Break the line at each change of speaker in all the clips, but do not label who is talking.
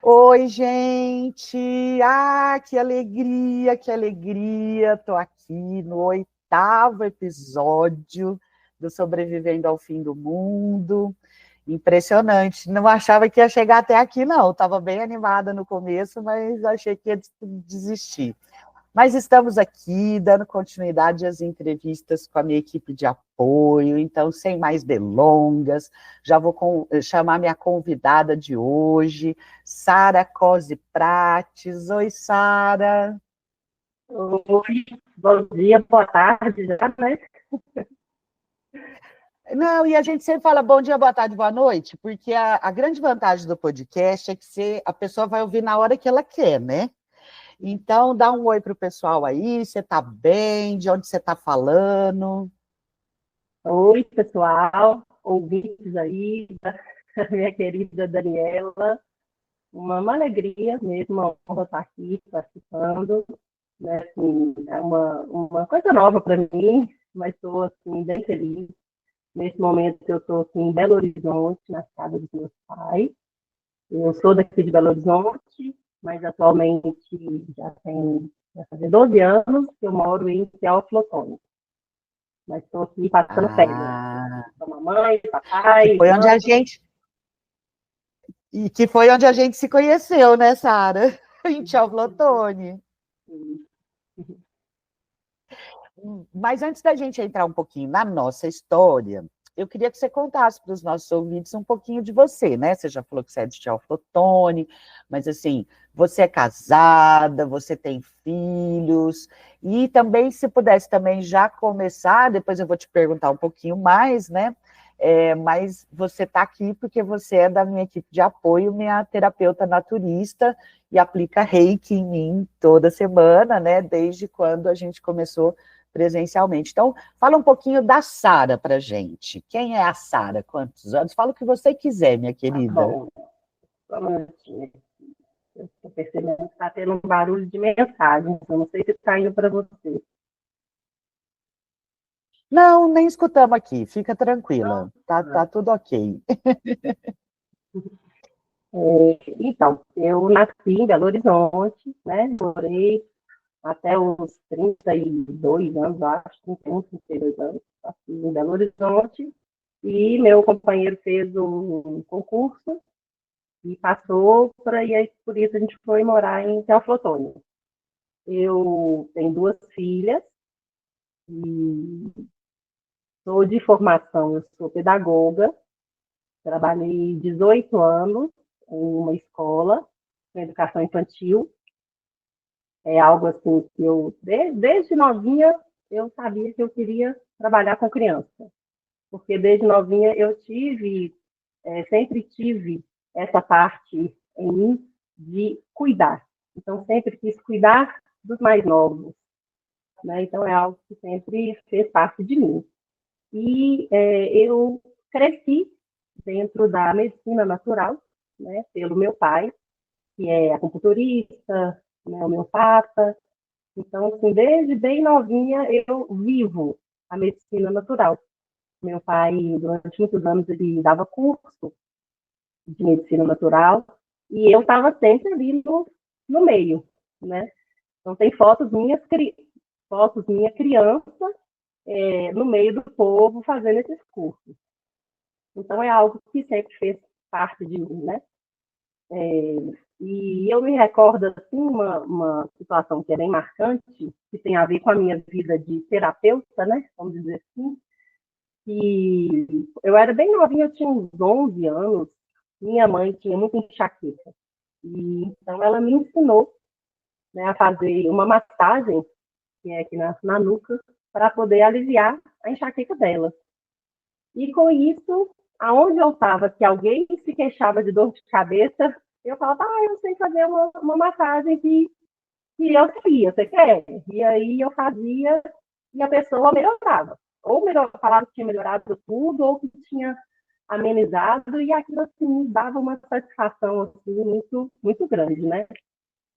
Oi, gente! Ah, que alegria, que alegria! Estou aqui no 8º episódio do Sobrevivendo ao Fim do Mundo. Impressionante. Não achava que ia chegar até aqui, não. Estava bem animada no começo, mas achei que ia desistir. Mas estamos aqui dando continuidade às entrevistas com a minha equipe de apoio, então, sem mais delongas, já vou chamar minha convidada de hoje, Sara Cosi Prates. Oi, Sara.
Oi, bom dia, boa tarde já, né?
Não, e a gente sempre fala bom dia, boa tarde, boa noite, porque a grande vantagem do podcast é que a pessoa vai ouvir na hora que ela quer, né? Então, dá um oi para o pessoal aí, você está bem, de onde você está falando?
Oi, pessoal, ouvintes aí, da minha querida Daniela. Uma alegria mesmo, uma honra estar aqui participando, né? Assim, é uma coisa nova para mim, mas estou assim, bem feliz. Nesse momento eu estou aqui em Belo Horizonte, na casa dos meus pais. Eu sou daqui de Belo Horizonte, mas atualmente já faz 12 anos que eu moro em Teófilo Otoni. Mas estou aqui passando férias
Ah,
com a mamãe,
que
papai,
foi onde
irmã.
a gente se conheceu, né, Sara? Em Tchau-Flotone. Mas antes da gente entrar um pouquinho na nossa história, eu queria que você contasse para os nossos ouvintes um pouquinho de você, né? Você já falou que você é de Tchau-Flotone, mas assim, você é casada, você tem filhos, e também, se pudesse também já começar, depois eu vou te perguntar um pouquinho mais, né? Mas você está aqui porque você é da minha equipe de apoio, minha terapeuta naturista, e aplica reiki em mim toda semana, né? Desde quando a gente começou presencialmente. Então, fala um pouquinho da Sara para gente. Quem é a Sara? Quantos anos? Fala o que você quiser, minha
Tá
querida.
bom. Eu estou percebendo que está tendo um barulho de mensagem. Eu não sei se está indo para você.
Não, nem escutamos aqui, fica tranquila.
Não?
Tá tudo ok.
Então, eu nasci em Belo Horizonte, né? Morei até os 32 anos, acho, 31, 32 anos, aqui em Belo Horizonte. E meu companheiro fez um concurso e passou, e aí, por isso a gente foi morar em Teoflotone. Eu tenho duas filhas e sou de formação, eu sou pedagoga, trabalhei 18 anos em uma escola de educação infantil. É algo assim que desde novinha, eu sabia que eu queria trabalhar com criança, porque desde novinha sempre tive essa parte em mim de cuidar. Então, sempre quis cuidar dos mais novos, né? Então, é algo que sempre fez parte de mim. E eu cresci dentro da medicina natural, né? Pelo meu pai, que é acupunturista, né? Homeopata. Então, assim, desde bem novinha, eu vivo a medicina natural. Meu pai, durante muitos anos, ele dava curso de medicina natural e eu estava sempre ali no meio, né? Então, tem fotos minha criança no meio do povo fazendo esses cursos. Então, é algo que sempre fez parte de mim, né? E eu me recordo, assim, uma situação que é bem marcante, que tem a ver com a minha vida de terapeuta, né? Vamos dizer assim, que eu era bem novinha, eu tinha uns 11 anos, minha mãe tinha muita enxaqueca. E, então, ela me ensinou, né, a fazer uma massagem, que é aqui na nuca, para poder aliviar a enxaqueca dela. E com isso, aonde eu estava, que alguém se queixava de dor de cabeça, eu falava, eu sei fazer uma massagem que eu sabia, você quer? E aí eu fazia e a pessoa melhorava. Ou falava que tinha melhorado tudo, ou que tinha amenizado, e aquilo assim dava uma satisfação assim, muito, muito grande, né?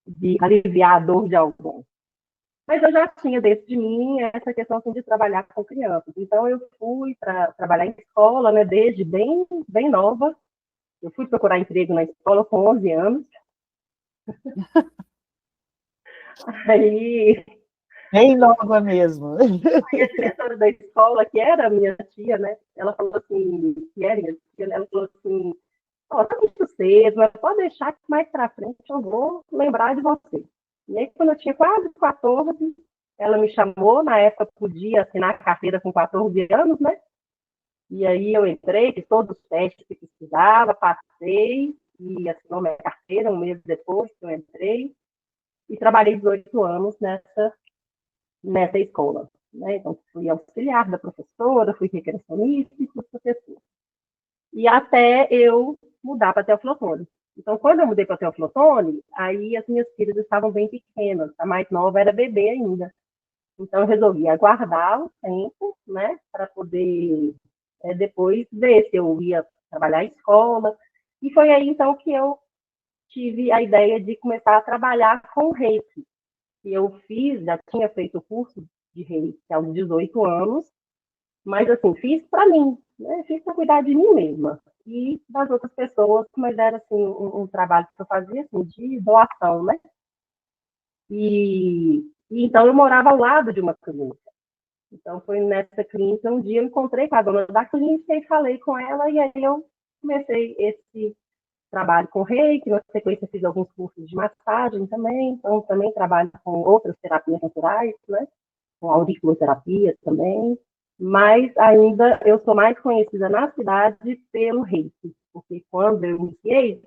De aliviar a dor de alguém. Mas eu já tinha dentro de mim essa questão assim, de trabalhar com crianças. Então, eu fui para trabalhar em escola, né, desde bem, bem nova. Eu fui procurar emprego na escola com 11 anos. Aí,
Bem nova mesmo.
aí a diretora da escola, que era a minha tia, né? Ela falou assim, que era minha tia, né? Ela falou assim, ó, tá muito cedo, mas pode deixar que mais pra frente eu vou lembrar de você. E aí, quando eu tinha quase 14, ela me chamou, na época podia assinar a carteira com 14 anos, né? E aí eu entrei, fiz todos os testes que precisava, passei e assinou minha carteira um mês depois que eu entrei e trabalhei 18 anos nessa escola. Né? Então, fui auxiliar da professora, fui recreacionista e fui professora. E até eu mudar para Teoflotone. Então, quando eu mudei para Teoflotone, aí as minhas filhas estavam bem pequenas, a mais nova era bebê ainda. Então, eu resolvi aguardar o tempo, né, para poder depois ver se eu ia trabalhar em escola. E foi aí, então, que eu tive a ideia de começar a trabalhar com reiki. E eu já tinha feito o curso de reiki aos 18 anos, mas, assim, fiz para mim, né, fiz para cuidar de mim mesma e das outras pessoas, mas era, assim, um trabalho que eu fazia, assim, de doação, né? E então eu morava ao lado de uma clínica. Então, foi nessa clínica, um dia eu encontrei com a dona da clínica e falei com ela, e aí eu comecei esse trabalho com reiki, na sequência fiz alguns cursos de massagem também, então também trabalho com outras terapias naturais, né? Com auriculoterapia também, mas ainda eu sou mais conhecida na cidade pelo reiki, porque quando eu iniciei,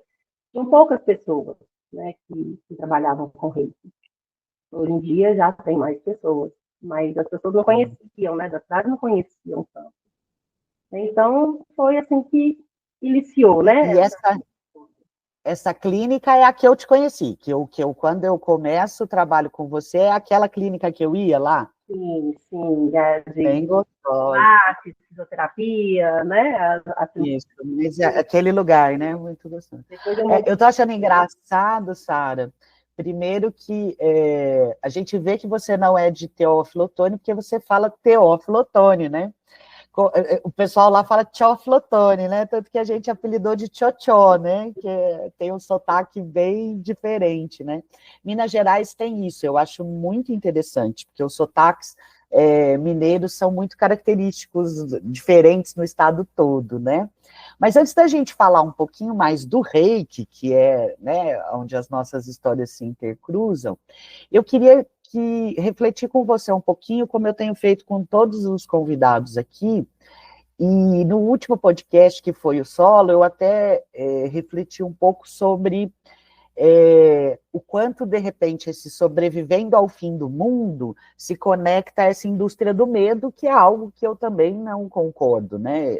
tinham poucas pessoas, né, que trabalhavam com reiki. Hoje em dia já tem mais pessoas, mas as pessoas não conheciam, né? Da cidade não conheciam tanto. Então, foi assim que iniciou,
E
né?
essa clínica é a que eu te conheci, quando eu começo o trabalho com você, é aquela clínica que eu ia lá.
Sim, sim, de
Bem gostosa.
pilates, fisioterapia, né?
Isso, mas é aquele lugar, né? Muito gostoso.
Depois eu montei.
Eu tô achando engraçado, Sara, primeiro que a gente vê que você não é de Teófilo Otoni, porque você fala Teófilo Otoni, né? O pessoal lá fala Teófilo-Otoni, né? Tanto que a gente apelidou de Tchotchó, né? Que tem um sotaque bem diferente, né? Minas Gerais tem isso, eu acho muito interessante, porque os sotaques mineiros são muito característicos, diferentes no estado todo, né? Mas antes da gente falar um pouquinho mais do reiki, que é, né, onde as nossas histórias se intercruzam, eu queria refletir com você um pouquinho, como eu tenho feito com todos os convidados aqui, e no último podcast, que foi o solo, eu até refleti um pouco sobre o quanto, de repente, esse sobrevivendo ao fim do mundo se conecta a essa indústria do medo, que é algo que eu também não concordo, né?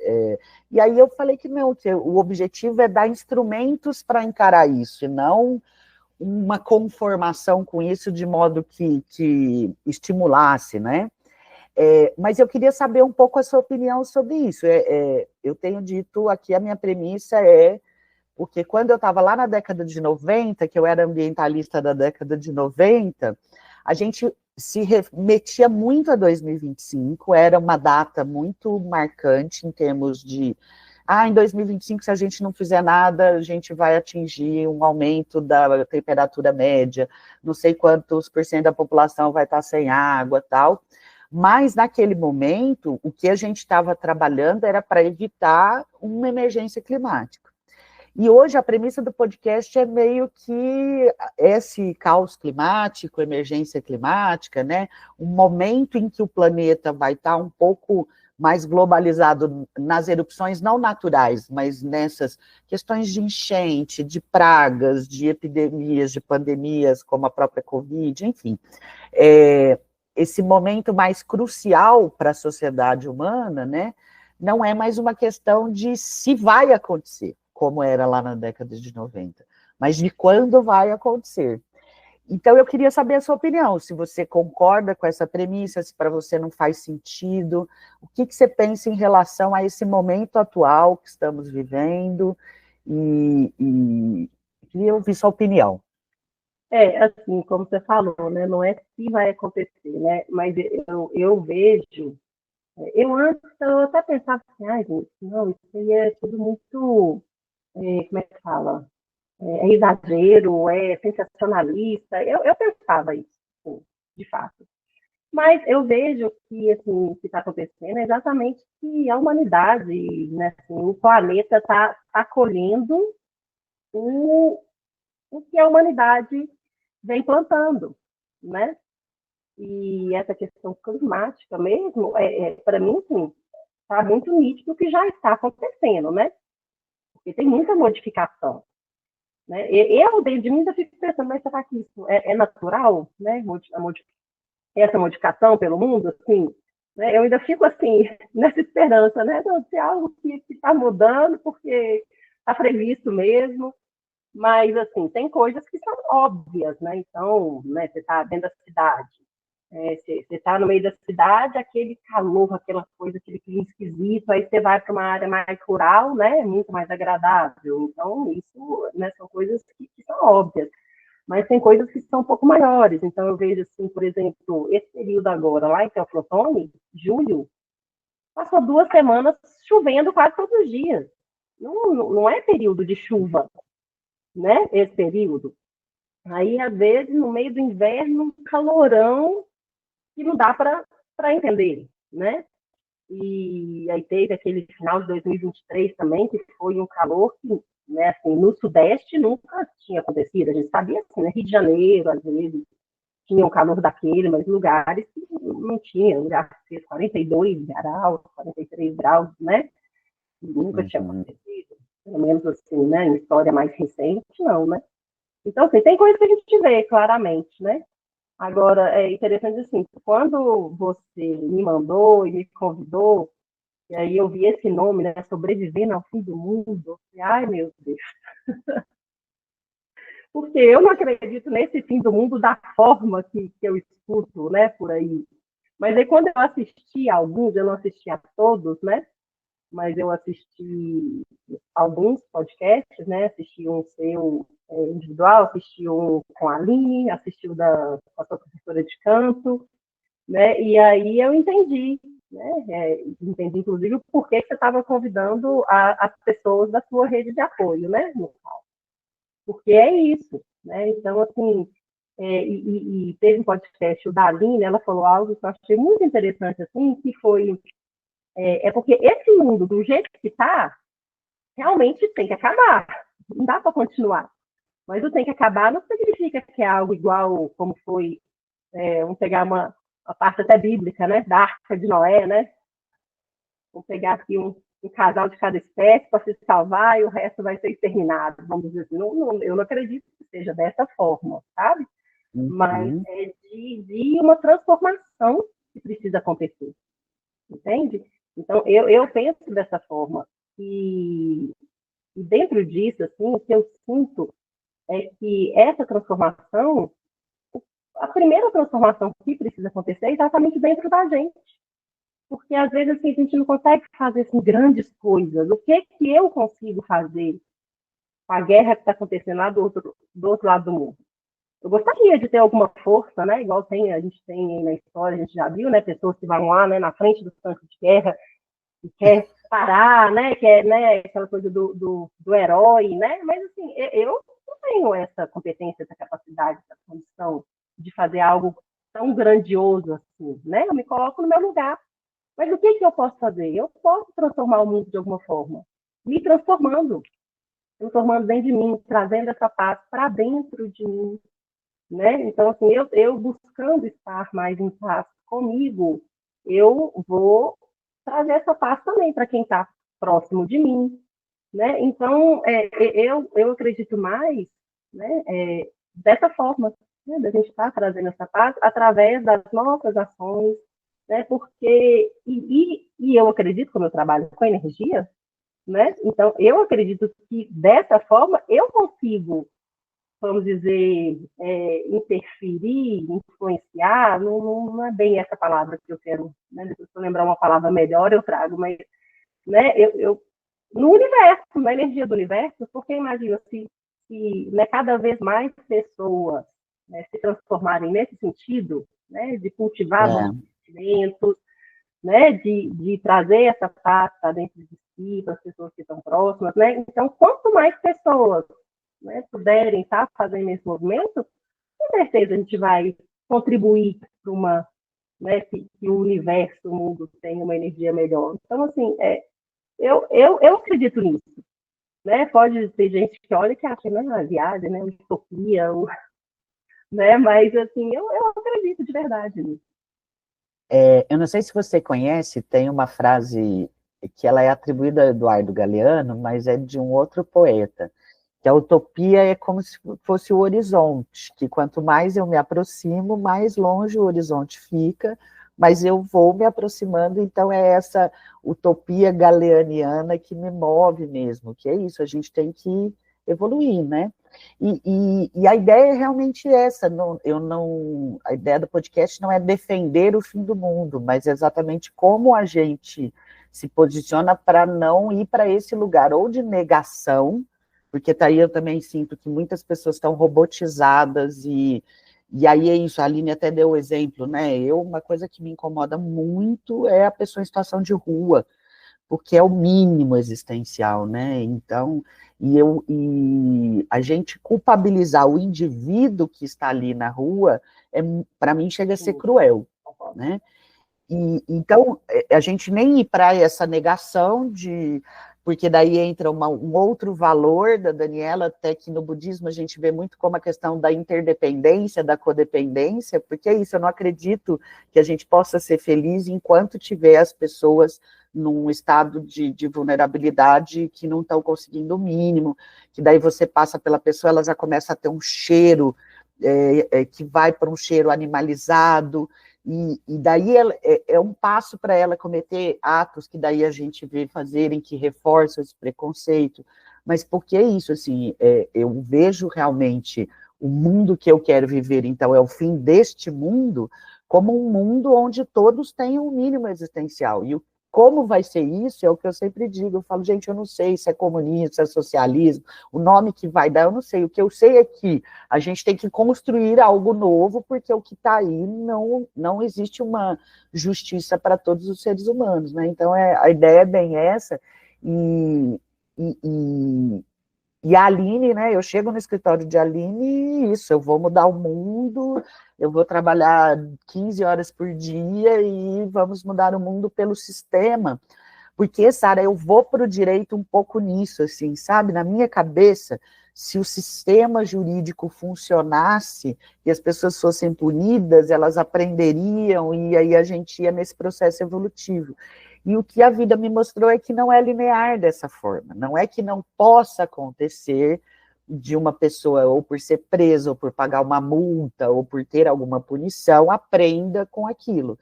E aí eu falei que não, que o objetivo é dar instrumentos para encarar isso, e não uma conformação com isso de modo que estimulasse, né? Mas eu queria saber um pouco a sua opinião sobre isso. Eu tenho dito aqui, a minha premissa porque quando eu estava lá na década de 90, que eu era ambientalista da década de 90, a gente se remetia muito a 2025, era uma data muito marcante em termos de em 2025, se a gente não fizer nada, a gente vai atingir um aumento da temperatura média, não sei quantos por cento da população vai estar sem água, tal. Mas, naquele momento, o que a gente estava trabalhando era para evitar uma emergência climática. E hoje a premissa do podcast é meio que esse caos climático, emergência climática, né? Um momento em que o planeta vai estar um pouco mais globalizado nas erupções não naturais, mas nessas questões de enchente, de pragas, de epidemias, de pandemias, como a própria Covid, enfim. Esse momento mais crucial para a sociedade humana, né? Não é mais uma questão de se vai acontecer, como era lá na década de 90, mas de quando vai acontecer. Então, eu queria saber a sua opinião, se você concorda com essa premissa, se para você não faz sentido, o que você pensa em relação a esse momento atual que estamos vivendo, e queria ouvir sua opinião.
Assim, como você falou, né? Não é se vai acontecer, né? Mas eu vejo. Eu antes, eu até pensava assim, ai, gente, não, isso aí é tudo muito, como é que fala? é exagero, é sensacionalista. Eu pensava isso, assim, de fato. Mas eu vejo que assim, o que está acontecendo é exatamente que a humanidade, né, assim, o planeta está colhendo o, o que a humanidade vem plantando, né? E essa questão climática mesmo, para mim, assim, está muito nítido que já está acontecendo, né? Porque tem muita modificação. Né? Eu, dentro de mim, ainda fico pensando, mas será que isso é natural, né? Essa modificação pelo mundo, assim, né? Eu ainda fico, assim, nessa esperança, né? De ser algo que está mudando, porque está previsto mesmo, mas, assim, tem coisas que são óbvias, né? Então, né, você está dentro da cidade, você está no meio da cidade, aquele calor, aquela coisa, aquele clima esquisito, aí você vai para uma área mais rural, né, muito mais agradável. Então, isso, né, são coisas que são óbvias. Mas tem coisas que são um pouco maiores. Então, eu vejo, assim, por exemplo, esse período agora, lá em Teoflotone, julho, passou 2 semanas chovendo quase todos os dias. Não é período de chuva, né, esse período. Aí, às vezes, no meio do inverno, um calorão, que não dá para entender, né? E aí teve aquele final de 2023 também, que foi um calor que, né, assim, no Sudeste nunca tinha acontecido. A gente sabia assim, né? Rio de Janeiro, às vezes, tinha um calor daquele, mas lugares que não tinha, lugar que fez 42 graus, 43 graus, né? Nunca tinha
Uhum.
acontecido. Pelo menos assim, né? Em história mais recente, não, né? Então, assim, tem coisas que a gente vê claramente, né? Agora, é interessante assim, quando você me mandou e me convidou, e aí eu vi esse nome, né, Sobrevivendo ao Fim do Mundo, eu falei, ai meu Deus, porque eu não acredito nesse fim do mundo da forma que eu escuto, né, por aí. Mas aí quando eu assisti a alguns, eu não assisti a todos, né, mas eu assisti alguns podcasts, né, assisti um seu individual, assisti um com a Aline, assisti o com a sua professora de canto, né? E aí eu entendi, né? Entendi inclusive o porquê que você estava convidando as pessoas da sua rede de apoio, né? Porque é isso, né? Então, assim, e teve um podcast, o da Aline, ela falou algo que eu achei muito interessante, assim, que foi, porque esse mundo, do jeito que está, realmente tem que acabar, não dá para continuar. Mas o tem que acabar não significa que é algo igual como foi, vamos pegar uma parte até bíblica, né, da Arca de Noé, né? Vamos pegar aqui um casal de cada espécie para se salvar e o resto vai ser exterminado. Vamos dizer assim, eu não acredito que seja dessa forma, sabe? Mas
Uhum.
é de uma transformação que precisa acontecer, entende? Então, eu penso dessa forma. E dentro disso, assim, o que eu sinto é que essa transformação, a primeira transformação que precisa acontecer é exatamente dentro da gente. Porque às vezes assim, a gente não consegue fazer assim, grandes coisas. O que eu consigo fazer com a guerra que está acontecendo lá do outro lado do mundo? Eu gostaria de ter alguma força, né? Igual a gente tem aí na história, a gente já viu, né? Pessoas que vão lá, né, na frente dos tanques de guerra e quer parar, né? Quer, né? Aquela coisa do herói, né? Mas assim, eu não tenho essa competência, essa capacidade, essa condição de fazer algo tão grandioso assim, né? Eu me coloco no meu lugar. Mas o que eu posso fazer? Eu posso transformar o mundo de alguma forma, me transformando dentro de mim, trazendo essa paz para dentro de mim, né? Então, assim, eu buscando estar mais em paz comigo, eu vou trazer essa paz também para quem está próximo de mim, né? Então, eu acredito mais, né, dessa forma, né, da gente estar trazendo essa paz através das nossas ações, né? Porque e eu acredito, como eu trabalho com energia, né? Então eu acredito que dessa forma eu consigo, vamos dizer, interferir, influenciar, não é bem essa palavra que eu quero, né? Depois se eu lembrar uma palavra melhor eu trago, mas, né? No universo, na energia do universo, porque imagina se né, cada vez mais pessoas, né, se transformarem nesse sentido, né, de cultivar bons
É.
sentimentos, né, de trazer essa paz para dentro de si, para as pessoas que estão próximas, né? Então, quanto mais pessoas, né, puderem estar fazendo esse movimento, com certeza a gente vai contribuir para uma, né, que o universo, o mundo tenha uma energia melhor. Então, assim, eu acredito nisso. Né? Pode ter gente que olha que acha que não é uma viagem, né? Uma utopia, né? Mas, assim, eu acredito de verdade nisso.
Eu não sei se você conhece, tem uma frase que ela é atribuída a Eduardo Galeano, mas é de um outro poeta, que a utopia é como se fosse o horizonte, que quanto mais eu me aproximo, mais longe o horizonte fica, mas eu vou me aproximando, então é essa utopia galeaniana que me move mesmo, que é isso, a gente tem que evoluir, né? E a ideia é realmente essa, a ideia do podcast não é defender o fim do mundo, mas exatamente como a gente se posiciona para não ir para esse lugar, ou de negação, porque tá aí eu também sinto que muitas pessoas estão robotizadas, e aí é isso, a Aline até deu o exemplo, né? Uma coisa que me incomoda muito é a pessoa em situação de rua, porque é o mínimo existencial, né? Então, e a gente culpabilizar o indivíduo que está ali na rua, para mim chega a ser cruel, né? Então, a gente nem ir para essa negação porque daí entra um outro valor da Daniela, até que no budismo a gente vê muito como a questão da interdependência, da codependência, porque é isso, eu não acredito que a gente possa ser feliz enquanto tiver as pessoas num estado de vulnerabilidade que não estão conseguindo o mínimo, que daí você passa pela pessoa, ela já começa a ter um cheiro que vai para um cheiro animalizado, e daí é um passo para ela cometer atos que daí a gente vê fazerem, que reforçam esse preconceito, mas porque é isso, assim, eu vejo realmente o mundo que eu quero viver, então é o fim deste mundo, como um mundo onde todos tenham o mínimo existencial, e como vai ser isso, é o que eu sempre digo, eu falo, gente, eu não sei se é comunismo, se é socialismo, o nome que vai dar, eu não sei, o que eu sei é que a gente tem que construir algo novo, porque o que está aí não existe uma justiça para todos os seres humanos, né? Então, a ideia é bem essa, e, e, e a Aline, né? Eu chego no escritório de Aline e isso, eu vou mudar o mundo, eu vou trabalhar 15 horas por dia e vamos mudar o mundo pelo sistema. Porque, Sara, eu vou para o direito um pouco nisso, assim, sabe? Na minha cabeça, se o sistema jurídico funcionasse e as pessoas fossem punidas, elas aprenderiam e aí a gente ia nesse processo evolutivo. E o que a vida me mostrou é que não é linear dessa forma, não é que não possa acontecer de uma pessoa, ou por ser presa, ou por pagar uma multa, ou por ter alguma punição, aprenda com aquilo.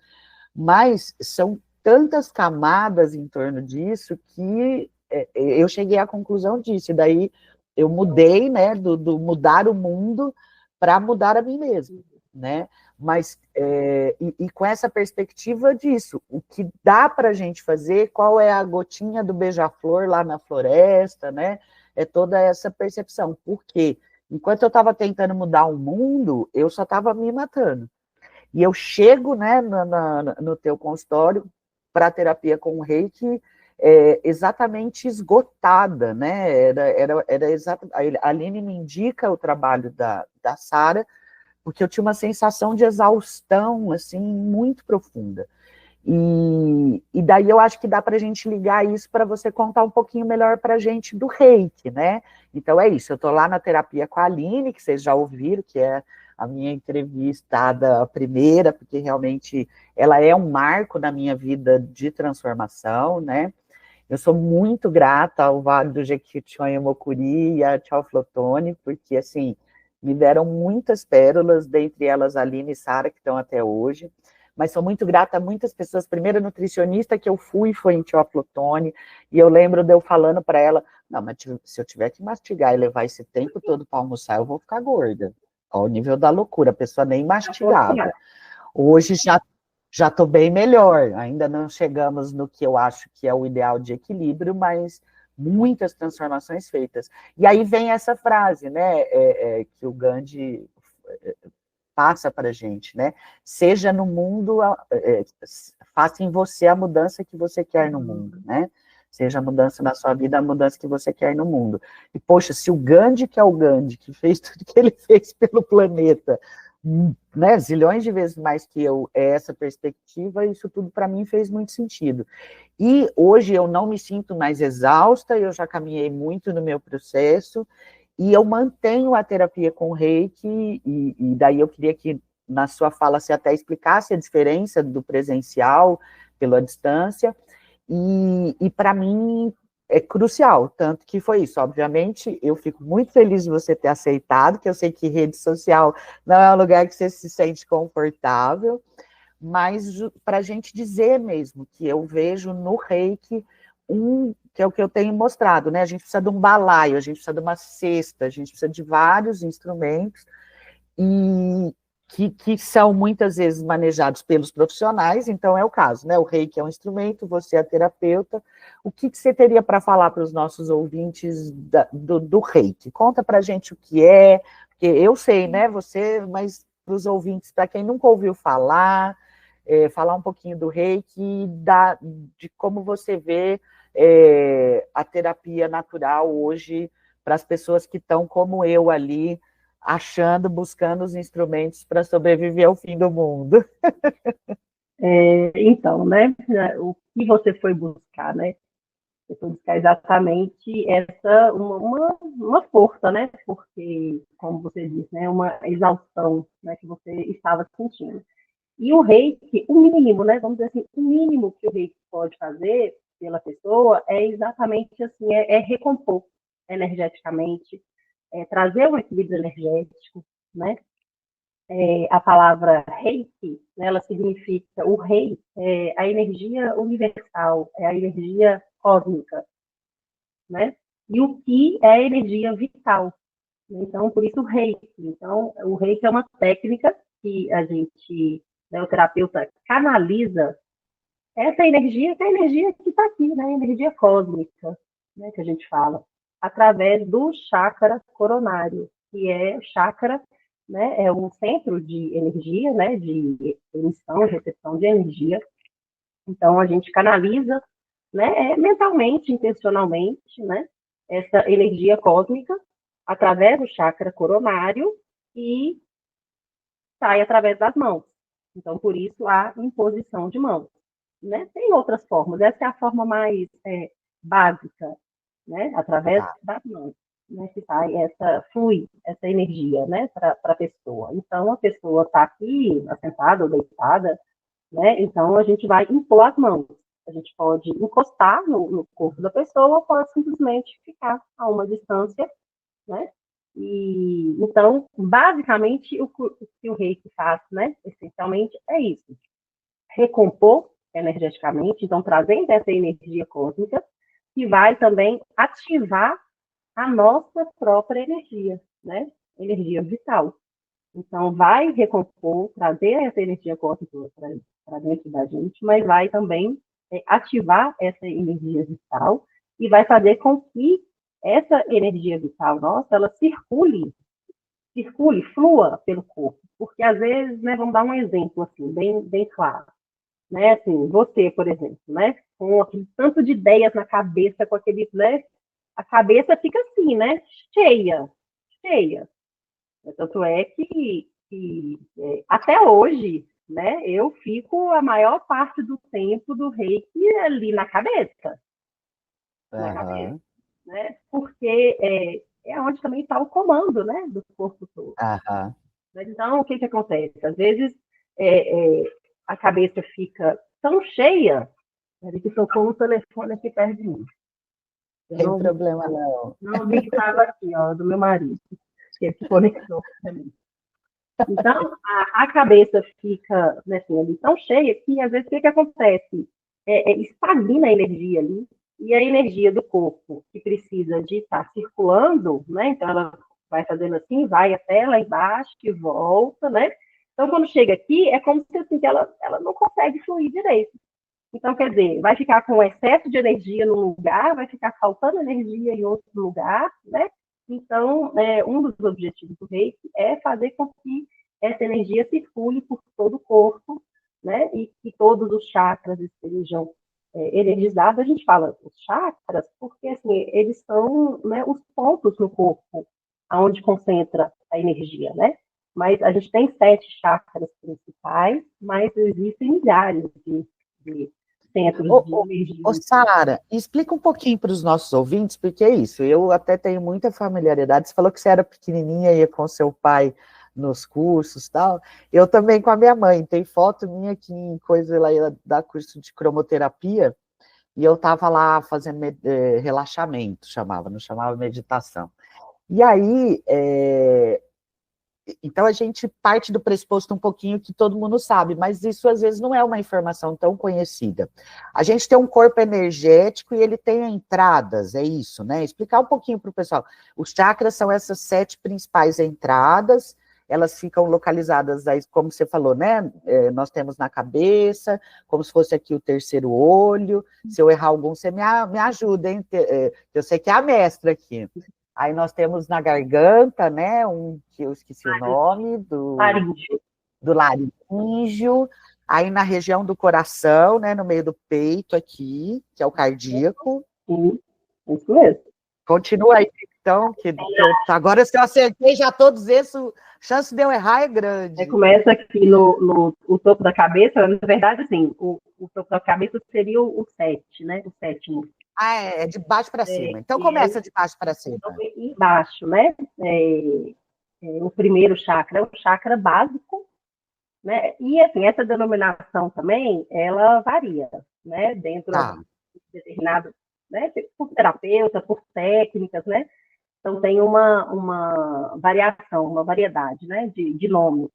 Mas são tantas camadas em torno disso que eu cheguei à conclusão disso, e daí eu mudei, né, do mudar o mundo para mudar a mim mesmo, né, mas, e com essa perspectiva disso, o que dá para a gente fazer, qual é a gotinha do beija-flor lá na floresta, né, é toda essa percepção, porque enquanto eu estava tentando mudar o mundo, eu só estava me matando, e eu chego, né, no teu consultório para terapia com o Reiki exatamente esgotada, né? A Aline me indica o trabalho da Sara, porque eu tinha uma sensação de exaustão, assim, muito profunda. E daí eu acho que dá para a gente ligar isso para você contar um pouquinho melhor para a gente do Reiki, né? Então é isso, eu estou lá na terapia com a Aline, que vocês já ouviram, que é a minha entrevistada primeira, porque realmente ela é um marco na minha vida de transformação, né? Eu sou muito grata ao Vale do Jequitinhonha Mocuri e a Tchau Flotone, porque, assim, me deram muitas pérolas, dentre elas a Aline e Sara, que estão até hoje, mas sou muito grata a muitas pessoas. Primeira nutricionista que eu fui foi em Tchau Flotone, e eu lembro de eu falando para ela, não, mas se eu tiver que mastigar e levar esse tempo todo para almoçar, eu vou ficar gorda. Ao nível da loucura, a pessoa nem mastigava. Hoje já estou bem melhor, ainda não chegamos no que eu acho que é o ideal de equilíbrio, mas muitas transformações feitas. E aí vem essa frase, né, que o Gandhi passa para a gente, né? Seja no mundo, faça em você a mudança que você quer no mundo, né? seja a mudança na sua vida, a mudança que você quer no mundo. E, poxa, se o Gandhi, que é o Gandhi, que fez tudo que ele fez pelo planeta, né, zilhões de vezes mais que eu, é essa perspectiva, isso tudo para mim fez muito sentido. E hoje eu não me sinto mais exausta, eu já caminhei muito no meu processo, e eu mantenho a terapia com Reiki, e daí eu queria que na sua fala você até explicasse a diferença do presencial pela distância, e para mim é crucial, tanto que foi isso. Obviamente, eu fico muito feliz de você ter aceitado, que eu sei que rede social não é um lugar que você se sente confortável, mas para a gente dizer mesmo que eu vejo no Reiki que é o que eu tenho mostrado, né? A gente precisa de um balaio, a gente precisa de uma cesta, a gente precisa de vários instrumentos, e que são muitas vezes manejados pelos profissionais, então é o caso, né? O Reiki é um instrumento, você é a terapeuta. O que você teria para falar para os nossos ouvintes do Reiki? Conta para a gente o que é, porque eu sei, né? Você, mas para os ouvintes, para quem nunca ouviu falar, falar um pouquinho do Reiki e de como você vê a terapia natural hoje para as pessoas que estão como eu ali, achando, buscando os instrumentos para sobreviver ao fim do mundo.
Então, né, o que você foi buscar, né? Você foi buscar exatamente uma força, né? Porque, como você disse, né, uma exaustão, né, que você estava sentindo. E o reiki, o mínimo, né? Vamos dizer assim, o mínimo que o reiki pode fazer pela pessoa é exatamente assim, recompor energeticamente, trazer um equilíbrio energético, né? A palavra reiki, né, ela significa, o rei é a energia universal, é a energia cósmica, né? E o ki é a energia vital. Então, por isso o reiki. Então, o reiki é uma técnica que a gente, né, o terapeuta canaliza essa energia, que é a energia que está aqui, né? A energia cósmica, né, que a gente fala, através do chakra coronário, que é o chakra, né, é um centro de energia, né, de emissão e recepção de energia. Então, a gente canaliza, né, mentalmente, intencionalmente, né, essa energia cósmica através do chakra coronário e sai através das mãos. Então, por isso, a imposição de mãos. Né? Tem outras formas, essa é a forma mais básica, né? Através das mãos, né? Que sai flui essa energia, né? Para a pessoa. Então, a pessoa está aqui, sentada ou deitada, né? Então, a gente vai impor as mãos. A gente pode encostar no corpo da pessoa ou pode simplesmente ficar a uma distância, né? E, então, basicamente, o que o reiki faz, né? Essencialmente, é isso. Recompor energeticamente, então trazendo essa energia cósmica, que vai também ativar a nossa própria energia, né? Energia vital. Então, vai recompor, trazer essa energia cósmica para dentro da gente, mas vai também ativar essa energia vital e vai fazer com que essa energia vital nossa, ela circule, flua pelo corpo. Porque, às vezes, né, vamos dar um exemplo, assim, bem claro. Né, assim, você, por exemplo, né, com aquele tanto de ideias na cabeça, com aquele, né, a cabeça fica assim, né, cheia. Tanto é que até hoje, né, eu fico a maior parte do tempo do reiki ali na cabeça, né, porque é onde também está o comando, né, do corpo todo. Mas, então, o que acontece? Às vezes, a cabeça fica tão cheia, que tocou no telefone aqui perto de mim.
Tem problema, não.
Não vi que estava aqui, ó, do meu marido, que se conectou para mim. Então, a cabeça fica, né, assim, ali tão cheia que, às vezes, o que acontece? Estagna a energia ali, e a energia do corpo, que precisa de estar circulando, né? Então, ela vai fazendo assim, vai até lá embaixo, que volta, né? Então, quando chega aqui, é como se assim, que ela não consegue fluir direito. Então, quer dizer, vai ficar com excesso de energia num lugar, vai ficar faltando energia em outro lugar, né? Então, um dos objetivos do Reiki é fazer com que essa energia circule por todo o corpo, né? E que todos os chakras estejam energizado, a gente fala os chakras, porque assim, eles são, né, os pontos no corpo aonde concentra a energia, né? Mas a gente tem 7 chakras principais, mas existem milhares de centros de
Ô,
energia.
Sara, explica um pouquinho para os nossos ouvintes, porque é isso, eu até tenho muita familiaridade, você falou que você era pequenininha, ia com seu pai nos cursos e tal, eu também com a minha mãe, tem foto minha aqui em coisa, ela ia dar curso de cromoterapia, e eu estava lá fazendo relaxamento, chamava, não chamava meditação. E aí, então a gente parte do pressuposto um pouquinho que todo mundo sabe, mas isso às vezes não é uma informação tão conhecida. A gente tem um corpo energético e ele tem entradas, é isso, né? Explicar um pouquinho para o pessoal. Os chakras são essas 7 principais entradas, elas ficam localizadas, aí, como você falou, né? Nós temos na cabeça, como se fosse aqui o terceiro olho. Se eu errar algum, você me ajuda, hein? Eu sei que é a mestra aqui. Aí nós temos na garganta, né, que eu esqueci o nome, do laríngeo, aí na região do coração, né, no meio do peito aqui, que é o cardíaco.
Sim, isso mesmo.
Continua aí, então, agora se eu acertei já todos esses, a chance de eu errar é grande.
Começa aqui no topo da cabeça, na verdade, assim, o topo da cabeça seria o 7, né, o sétimo.
É de baixo para cima. Então começa de baixo para cima.
Então, embaixo, né? O primeiro chakra é o chakra básico, né? E assim, essa denominação também, ela varia, né? Dentro de determinado, né? Por terapeuta, por técnicas, né? Então tem uma variação, uma variedade, né? De nomes.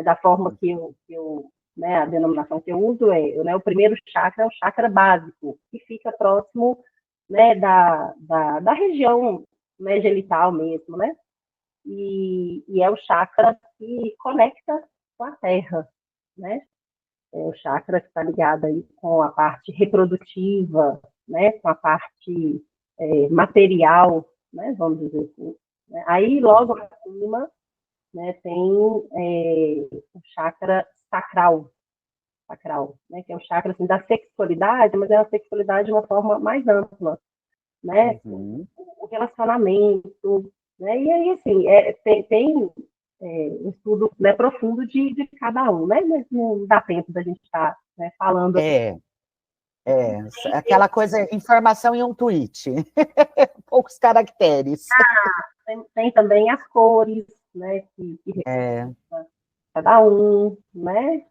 Da forma que eu né? A denominação que eu uso né? O primeiro chakra é o chakra básico, que fica próximo, né? Da região, né? Genital mesmo, né? E é o chakra que conecta com a terra, né? É o chakra que está ligado aí com a parte reprodutiva, né? Com a parte material, né? Vamos dizer assim. Aí, logo acima, né? Tem o chakra sacral, né? Que é o chakra assim, da sexualidade, mas é a sexualidade de uma forma mais ampla, né? O relacionamento, né? E aí, assim, tem um estudo, né, profundo de cada um, né? Mas não dá tempo da gente estar, né, falando.
Aquela coisa, informação em um tweet, poucos caracteres.
Tem também as cores, né? Que cada um, né?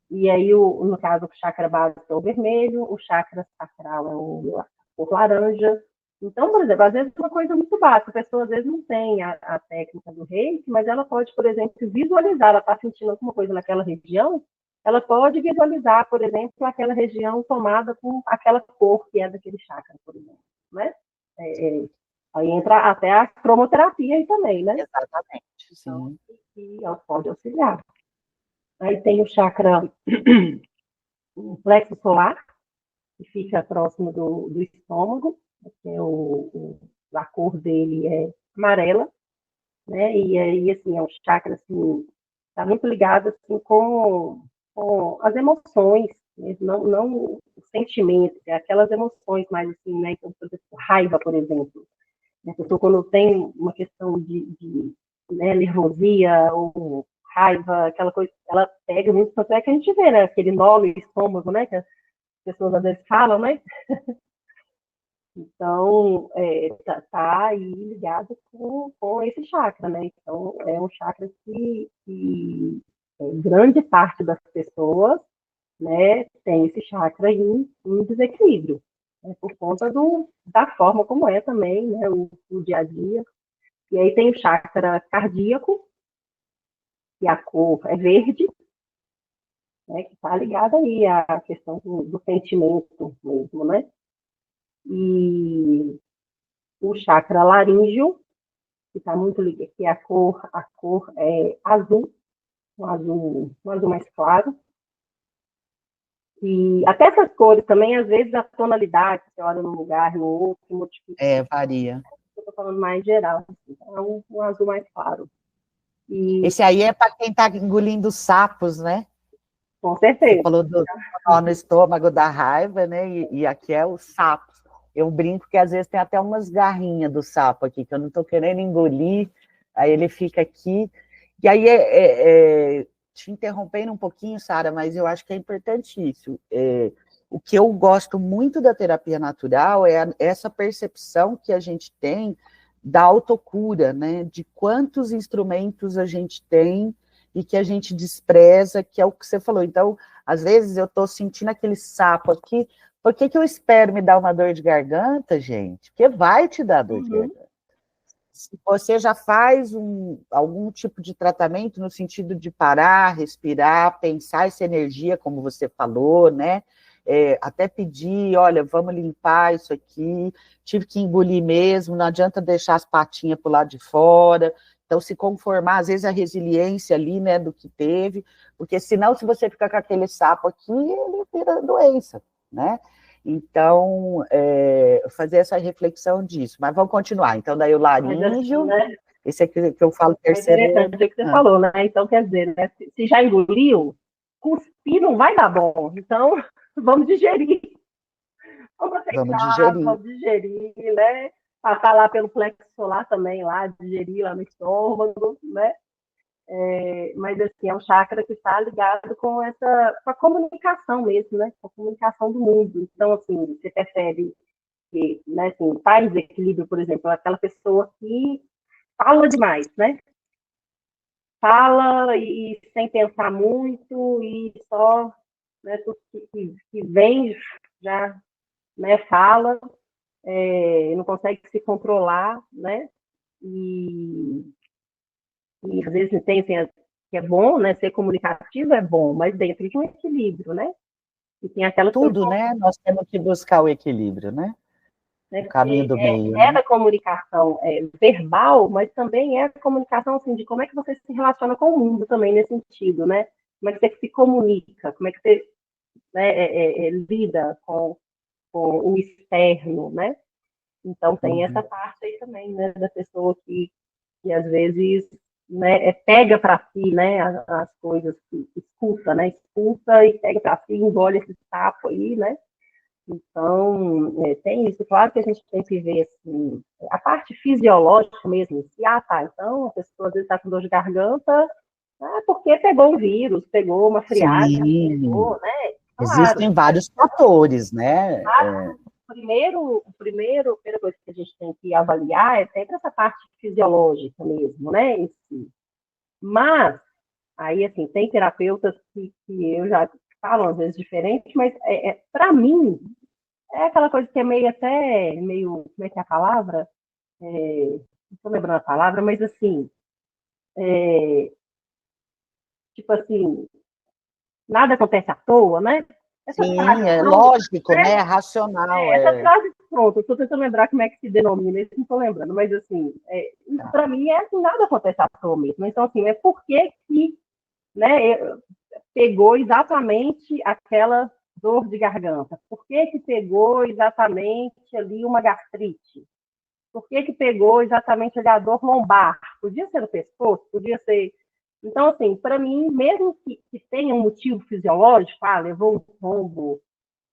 E aí, no caso, o chakra básico é o vermelho, o chakra sacral é o laranja. Então, por exemplo, às vezes é uma coisa muito básica, a pessoa às vezes não tem a técnica do reiki, mas ela pode, por exemplo, visualizar, ela está sentindo alguma coisa naquela região, ela pode visualizar, por exemplo, aquela região tomada com aquela cor que é daquele chakra, por exemplo, né? Aí entra até a cromoterapia aí também, né?
Exatamente, sim.
Então, e ela pode auxiliar. Aí tem o chakra o plexo solar, que fica próximo do estômago, que a cor dele é amarela, né? E aí, assim, é um chakra, assim, está muito ligado, assim, com as emoções, né? Não os sentimentos, aquelas emoções mais, assim, né? Então, por exemplo, raiva, por exemplo. A pessoa, quando tem uma questão de né, nervosia ou raiva, aquela coisa, ela pega muito, tanto é que a gente vê, né? Aquele nó no estômago, né? Que as pessoas às vezes falam, né? Então, tá aí ligado com esse chakra, né? Então, é um chakra que grande parte das pessoas, né, tem esse chakra em desequilíbrio, né, por conta da forma como é também, né, o dia a dia. E aí tem o chakra cardíaco, que a cor é verde, né, que está ligada aí à questão do sentimento mesmo, né? E o chakra laríngeo, que está muito ligado, que a cor é azul, um azul mais claro. E até essas cores também, às vezes, a tonalidade, você olha num lugar, no outro, modifica.
Varia.
Eu estou falando mais geral, assim, então é um azul mais claro.
Esse aí é para quem está engolindo sapos, né?
Com
Você
certeza.
falou do nó no estômago da raiva, né? E aqui é o sapo. Eu brinco que às vezes tem até umas garrinhas do sapo aqui, que eu não estou querendo engolir, aí ele fica aqui. E aí, te interrompendo um pouquinho, Sara, mas eu acho que é importante isso. O que eu gosto muito da terapia natural é essa percepção que a gente tem da autocura, né? De quantos instrumentos a gente tem e que a gente despreza, que é o que você falou. Então, às vezes eu estou sentindo aquele sapo aqui, por que eu espero me dar uma dor de garganta, gente? Porque vai te dar dor de garganta. Se você já faz algum tipo de tratamento no sentido de parar, respirar, pensar essa energia, como você falou, né? Até pedir, olha, vamos limpar isso aqui, tive que engolir mesmo, não adianta deixar as patinhas para o lado de fora, então se conformar, às vezes a resiliência ali, né, do que teve, porque senão se você ficar com aquele sapo aqui, ele vira doença, né? Então, fazer essa reflexão disso. Mas vamos continuar. Então, daí o
Mas assim,
laríngeo,
né?
esse aqui que eu falo
É
terceiro.
interessante o que você falou, né? Então, quer dizer, né? Se já engoliu, cuspir não vai dar bom. Então, vamos digerir. Vamos
Vamos
aceitar,
digerir.
vamos digerir, né? Passar lá pelo plexo solar também, lá, digerir lá no estômago, né? Mas, assim, é um chakra que está ligado com com a comunicação mesmo, né? Com a comunicação do mundo. Então, assim, você percebe que, né, assim, está em desequilíbrio, por exemplo, aquela pessoa que fala demais, né? Fala e sem pensar muito e só, né, tudo que vem já, né, fala, não consegue se controlar, né? E, e às vezes tem assim, que é bom, né? Ser comunicativo é bom, mas dentro de um equilíbrio, né? E tem aquelas que
Tudo, né? Nós temos que buscar o equilíbrio, né?
né,
O caminho
porque
do meio,
é
né?
da comunicação verbal, mas também é a comunicação assim, de como é que você se relaciona com o mundo também nesse sentido, né? Como é que você se comunica, como é que você né, lida com o externo, né? Então tem essa parte aí também, né, da pessoa que às vezes né, pega para si, né, as coisas, escuta, né, escuta e pega para si, engole esse sapo aí, né? Então, tem isso. Claro que a gente tem que ver assim, a parte fisiológica mesmo. Se, tá, então a pessoa às vezes está com dor de garganta, porque pegou um vírus, pegou uma friagem,
Sim.
pegou, né? Claro.
Existem vários fatores, né?
A primeira coisa que a gente tem que avaliar é sempre essa parte fisiológica mesmo, né? Em si. Mas, aí, assim, tem terapeutas que eu já falo às vezes diferente, mas para mim, é aquela coisa que é meio até, meio, como é que é a palavra? Não estou lembrando a palavra, mas assim, tipo assim, nada acontece à toa, né? Essa
Sim,
frase
é
pronta,
lógico, né? É racional,
essa
é.
frase pronta, estou tentando lembrar como é que se denomina, isso não estou lembrando, mas assim, isso
Tá.
para mim é assim, nada acontece à toa mesmo. Então, assim, é por que né, pegou exatamente aquela dor de garganta? Por que pegou exatamente ali uma gastrite? Por que pegou exatamente ali a dor lombar? Podia ser no pescoço, podia ser. Então, assim, para mim, mesmo que tenha um motivo fisiológico, levou um tombo,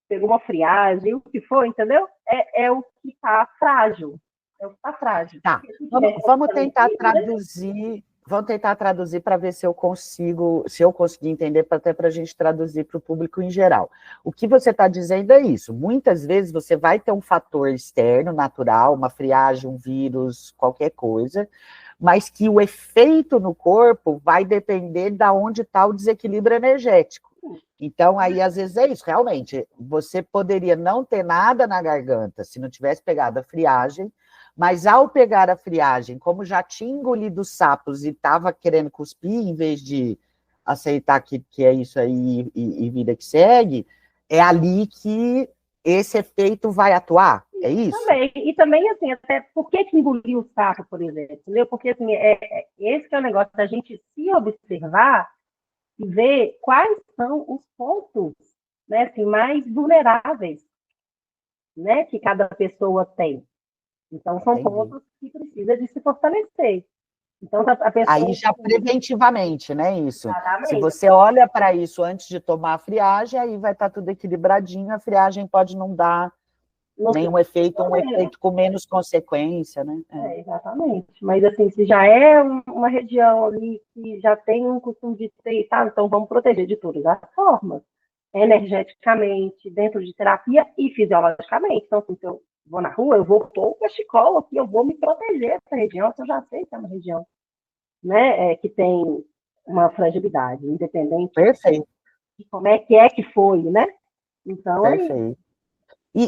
pegou uma friagem, o que for, entendeu? É o que está frágil. É o que está frágil.
Tá.
Se
Vamos tentar
né?
traduzir. Vamos tentar traduzir para ver se eu consigo, se eu conseguir entender, até para a gente traduzir para o público em geral. O que você está dizendo é isso. Muitas vezes você vai ter um fator externo, natural, uma friagem, um vírus, qualquer coisa, mas que o efeito no corpo vai depender de onde está o desequilíbrio energético. Então, aí, às vezes, é isso, realmente. Você poderia não ter nada na garganta se não tivesse pegado a friagem, mas ao pegar a friagem, como já tinha engolido os sapos e estava querendo cuspir, em vez de aceitar que é isso aí e vida que segue, é ali que esse efeito vai atuar. É isso?
E também, assim, até por que engoliu o sapo, por exemplo? Entendeu? Porque, assim, esse que é o negócio da gente se observar e ver quais são os pontos, né, assim, mais vulneráveis, né, que cada pessoa tem. Então, são
Entendi.
pontos que precisa de se fortalecer. Então, a pessoa...
Aí já preventivamente, né, isso. Se
Exatamente.
você olha para isso antes de tomar a friagem, aí vai estar tudo equilibradinho, a friagem pode não dar
Não tem
nenhum efeito, um
problema.
efeito com menos consequência, né?
Exatamente. Mas, assim, se já é uma região ali que já tem um costume de ter, sabe? Então, vamos proteger de todas as formas. Energeticamente, dentro de terapia e fisiologicamente. Então, assim, se eu vou na rua, eu vou pôr o cachecol aqui, eu vou me proteger dessa região, que eu já sei que é uma região, né, que tem uma fragilidade, independente
Perfeito,
de como é que foi, né? Então, é isso.
perfeito.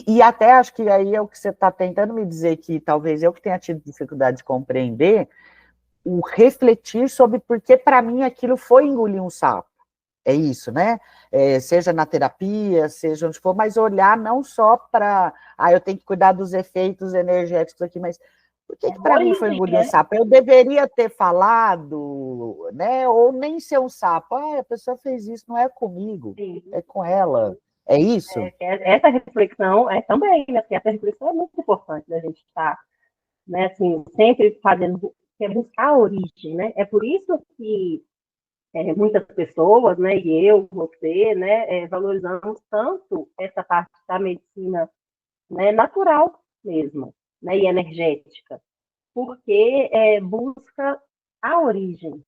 E até acho que aí é o que você está tentando me dizer, que talvez eu que tenha tido dificuldade de compreender, o refletir sobre por que para mim aquilo foi engolir um sapo. É isso, né? Seja na terapia, seja onde for, mas olhar não só para, eu tenho que cuidar dos efeitos energéticos aqui, mas por que para mim foi engolir um sapo? Eu deveria ter falado, né? Ou nem ser um sapo. A pessoa fez isso, não é comigo, é com ela. É isso?
Essa reflexão é também, né? Porque essa reflexão é muito importante da gente estar, né? Assim, sempre fazendo, que é buscar a origem, né? É por isso que muitas pessoas, né, e eu, você, né, valorizamos tanto essa parte da medicina, né, natural mesmo, né, e energética, porque busca a origem,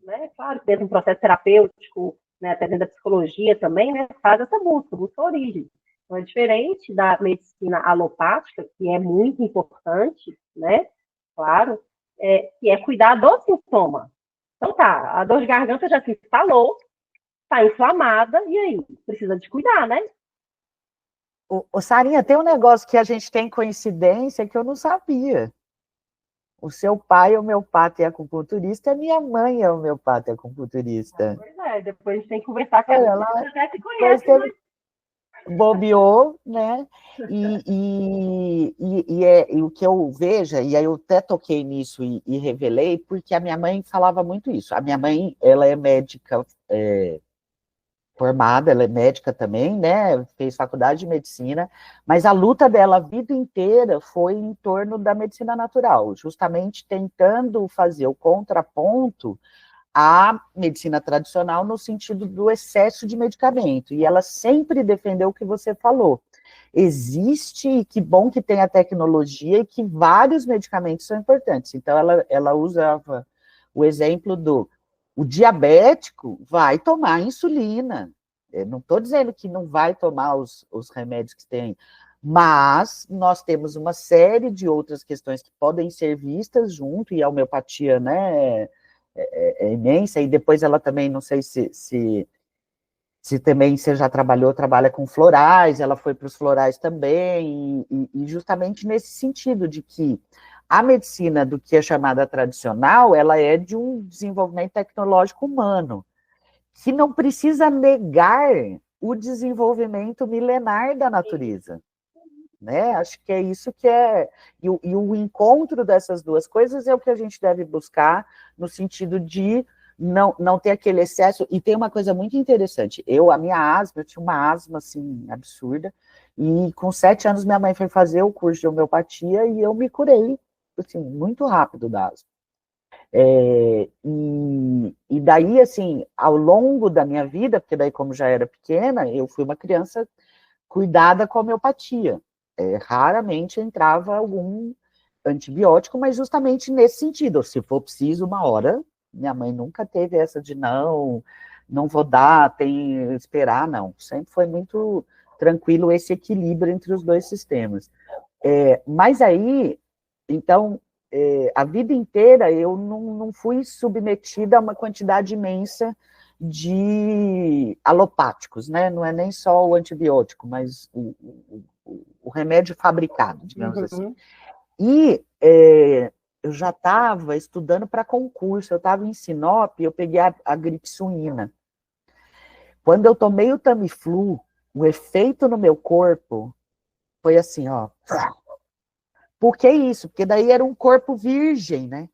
né, claro que dentro de um processo terapêutico, né, até dentro da psicologia também, né, faz essa busca a origem. Então, é diferente da medicina alopática, que é muito importante, né, claro, que é cuidar do sintoma. Então tá, a dor de garganta já se instalou, tá inflamada, e aí? Precisa de cuidar, né?
Sarinha, tem um negócio que a gente tem coincidência que eu não sabia. O seu pai é homeopata e acupunturista, a minha mãe é homeopata e acupunturista.
Pois é, depois a gente tem que conversar com ela.
Ela
Você até se
depois
conhece, mas...
bobeou, né? E o que eu vejo, e aí eu até toquei nisso e revelei, porque a minha mãe falava muito isso. A minha mãe, ela é médica formada, ela é médica também, né? Fez faculdade de medicina, mas a luta dela a vida inteira foi em torno da medicina natural, justamente tentando fazer o contraponto à medicina tradicional no sentido do excesso de medicamento. E ela sempre defendeu o que você falou. Existe, e que bom que tem a tecnologia e que vários medicamentos são importantes. Então, ela usava o exemplo do o diabético vai tomar insulina. Eu não estou dizendo que não vai tomar os remédios que tem, mas nós temos uma série de outras questões que podem ser vistas junto, e a homeopatia, né, é imensa, e depois ela também, não sei se também você já trabalha com florais, ela foi para os florais também, e justamente nesse sentido de que a medicina do que é chamada tradicional, ela é de um desenvolvimento tecnológico humano, que não precisa negar o desenvolvimento milenar da natureza. Né? Acho que é isso que é... E o encontro dessas duas coisas é o que a gente deve buscar, no sentido de não ter aquele excesso. E tem uma coisa muito interessante. A minha asma, eu tinha uma asma, assim, absurda, e com 7 anos minha mãe foi fazer o curso de homeopatia e eu me curei, assim, muito rápido da asma. E daí, assim, ao longo da minha vida, porque daí como já era pequena, eu fui uma criança cuidada com a homeopatia. Raramente entrava algum antibiótico, mas justamente nesse sentido, se for preciso, uma hora, minha mãe nunca teve essa de não vou dar, tem esperar, não. Sempre foi muito tranquilo esse equilíbrio entre os dois sistemas. Mas aí, então, a vida inteira eu não fui submetida a uma quantidade imensa de alopáticos, né? Não é nem só o antibiótico, mas o remédio fabricado, digamos assim. E eu já estava estudando para concurso, eu estava em Sinop, eu peguei a gripe suína. Quando eu tomei o Tamiflu, o efeito no meu corpo foi assim, ó. Por que isso? Porque daí era um corpo virgem, né?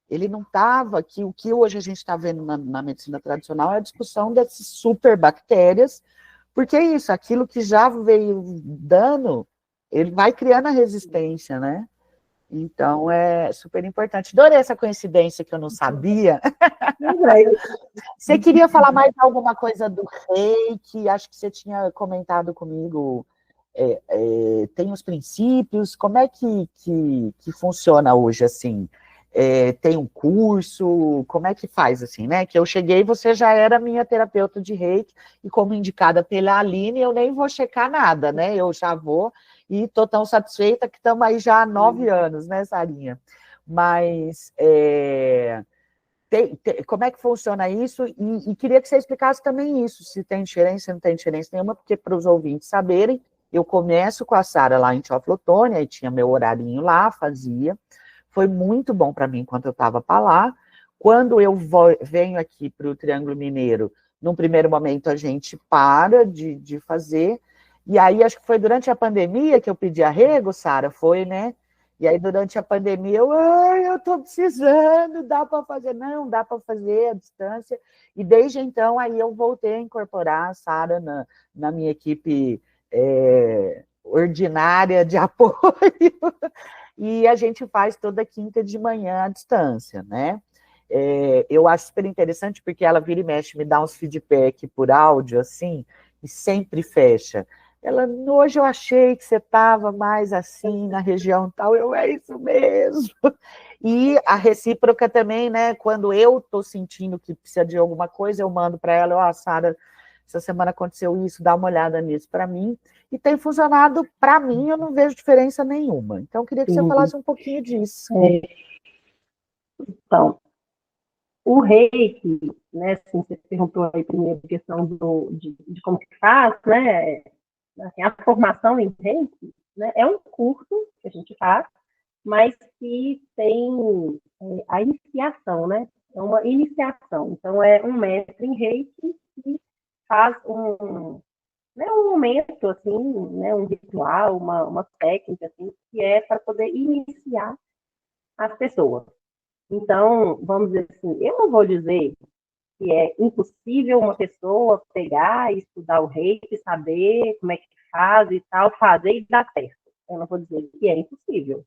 Ele não estava aqui, o que hoje a gente está vendo na medicina tradicional é a discussão dessas superbactérias, porque é isso, aquilo que já veio dando, ele vai criando a resistência, né? Então, é super importante. Adorei essa coincidência que eu não sabia. Você queria falar mais alguma coisa do reiki? Acho que você tinha comentado comigo. Tem os princípios, como é que funciona hoje, assim? Tem um curso, como é que faz, assim, né? Que eu cheguei, você já era minha terapeuta de reiki, e como indicada pela Aline, eu nem vou checar nada, né? Eu já vou, e estou tão satisfeita que estamos aí já há 9 anos, né, Sarinha? Mas como é que funciona isso? E queria que você explicasse também isso, se tem diferença, se não tem diferença nenhuma, porque para os ouvintes saberem, eu começo com a Sara lá em Teoflotone, aí tinha meu horarinho lá, fazia. Foi muito bom para mim enquanto eu estava para lá. Quando eu venho aqui para o Triângulo Mineiro, num primeiro momento a gente para de fazer, e aí acho que foi durante a pandemia que eu pedi arrego, Sara, foi, né? E aí, durante a pandemia, eu estou precisando, dá para fazer? Não, dá para fazer à distância. E desde então, aí eu voltei a incorporar a Sara na minha equipe ordinária de apoio, e a gente faz toda quinta de manhã à distância, né? Eu acho super interessante, porque ela vira e mexe, me dá uns feedback por áudio, assim, e sempre fecha. Ela, hoje eu achei que você estava mais assim, na região tal, é isso mesmo. E a recíproca também, né? Quando eu estou sentindo que precisa de alguma coisa, eu mando para ela, ó, Sara, essa semana aconteceu isso, dá uma olhada nisso para mim. E tem funcionado para mim, eu não vejo diferença nenhuma. Então, eu queria que você falasse um pouquinho disso.
Então, o reiki, né, assim, você perguntou aí primeiro a questão de como que faz, né, assim, a formação em reiki, né, é um curso que a gente faz, mas que tem a iniciação, né, é uma iniciação. Então, é um mestre em reiki que faz um momento, assim, né, um ritual, uma técnica, assim, que é para poder iniciar as pessoas. Então, vamos dizer assim, eu não vou dizer que é impossível uma pessoa pegar e estudar o reiki, saber como é que faz e tal, fazer e dar certo. Eu não vou dizer que é impossível.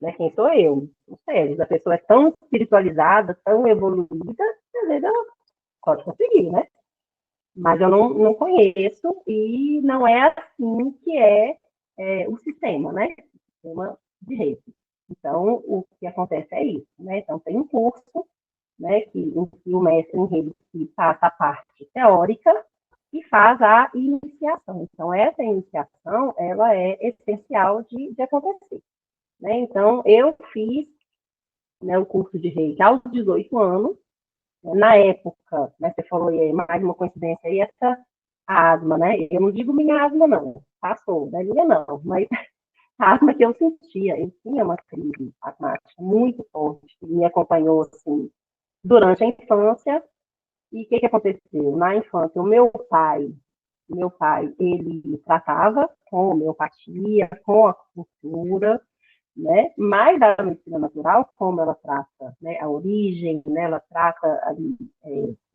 Né? Quem sou eu? Não sei, a pessoa é tão espiritualizada, tão evoluída, às vezes ela pode conseguir, né? Mas eu não conheço e não é assim que o sistema, né? O sistema de reiki. Então, o que acontece é isso, né? Então, tem um curso, né, em que o mestre em reiki passa a parte teórica e faz a iniciação. Então, essa iniciação, ela é essencial de acontecer. Né? Então, eu fiz, né, o curso de reiki aos 18 anos. Na época, né, você falou aí, mais uma coincidência aí, essa asma, né? Eu não digo minha asma, não. Passou, da minha não, mas a asma que eu sentia, eu tinha uma crise asmática muito forte, que me acompanhou, assim, durante a infância. E o que aconteceu? Na infância, o meu pai, ele tratava com homeopatia, com acupuntura, né? Mas a medicina natural, como ela trata, né, a origem, né, ela trata ali,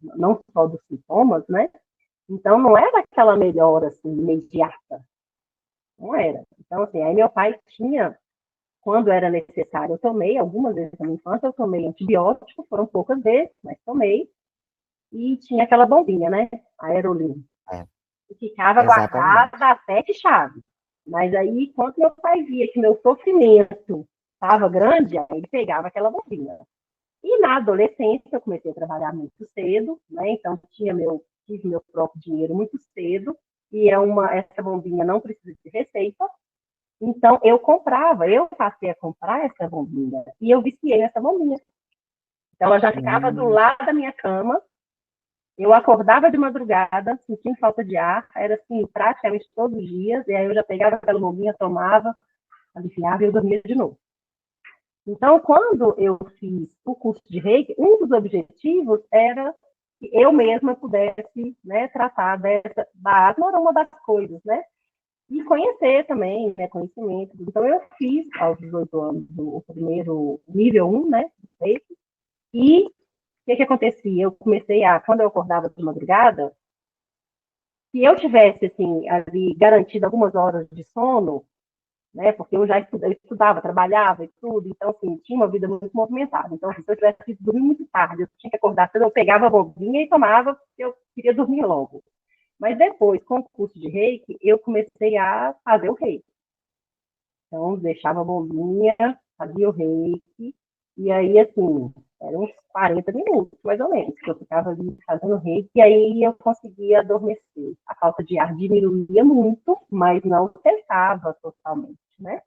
não só dos sintomas, né? Então, não era aquela melhora assim, imediata, não era. Então, assim, aí meu pai tinha, quando era necessário, eu tomei, algumas vezes na minha infância, eu tomei antibiótico, foram poucas vezes, mas tomei, e tinha aquela bombinha, né, a Aerolin,
É,
e ficava
exatamente.
guardada a 7 chaves. Mas aí, quando meu pai via que meu sofrimento estava grande, aí ele pegava aquela bombinha. E na adolescência, eu comecei a trabalhar muito cedo, né? Então, tive meu próprio dinheiro muito cedo, e essa bombinha não precisa de receita. Então, eu passei a comprar essa bombinha, e eu viciei nessa bombinha. Então, ela já ficava do
Hum,
lado da minha cama, eu acordava de madrugada, sentindo falta de ar, era assim, praticamente todos os dias, e aí eu já pegava aquela bombinha, tomava, aliviava e eu dormia de novo. Então, quando eu fiz o curso de Reiki, um dos objetivos era que eu mesma pudesse, né, tratar da asma, era uma das coisas, né? E conhecer também, né, conhecimento. Então, eu fiz, aos 18 anos, o primeiro nível 1, né, do Reiki, e o que acontecia? Eu comecei quando eu acordava de madrugada, se eu tivesse, assim, ali, garantido algumas horas de sono, né? Porque eu já estudava, trabalhava e tudo, então, assim, tinha uma vida muito movimentada. Então, se eu tivesse que dormir muito tarde, eu tinha que acordar cedo, eu pegava a bombinha e tomava, porque eu queria dormir logo. Mas depois, com o curso de reiki, eu comecei a fazer o reiki. Então, deixava a bombinha, fazia o reiki, e aí, assim, eram uns 40 minutos, mais ou menos, que eu ficava ali fazendo reiki, e aí eu conseguia adormecer. A falta de ar diminuía muito, mas não cessava totalmente, né?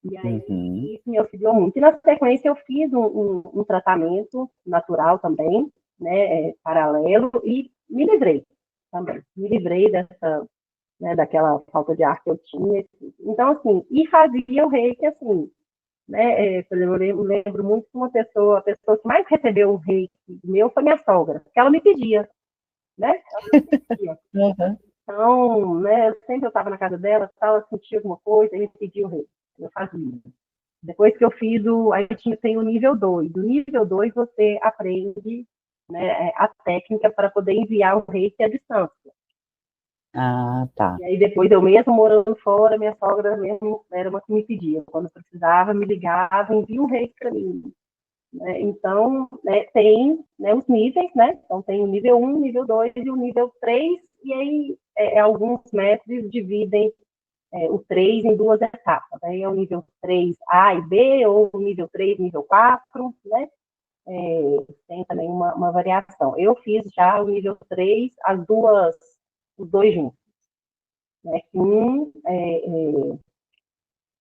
E aí,
Uhum.
isso me auxiliou muito. E, na sequência, eu fiz um tratamento natural também, né, paralelo, e me livrei também. Me livrei dessa, né, daquela falta de ar que eu tinha. Então, assim, e fazia o reiki, assim, né, por exemplo, eu lembro muito de uma pessoa, a pessoa que mais recebeu o reiki meu foi minha sogra, porque ela me pedia, né? Ela me pedia.
Uhum.
Então, né, sempre eu estava na casa dela, ela sentia alguma coisa, e me pedia o reiki. Eu fazia. Depois que eu fiz aí tem o nível 2. O nível 2 você aprende, né, a técnica para poder enviar o reiki à distância.
Ah, tá.
E aí depois eu mesmo morando fora, minha sogra mesmo era uma que me pedia. Quando precisava, me ligava, envia um reiki para mim. Né? Então, né, tem, né, os níveis, né? Então tem o nível 1, nível 2 e o nível 3, e aí alguns mestres dividem o 3 em duas etapas. Aí é o nível 3 A e B, ou o nível 3, nível 4, né? Tem também uma variação. Eu fiz já o nível 3, os dois juntos. Né?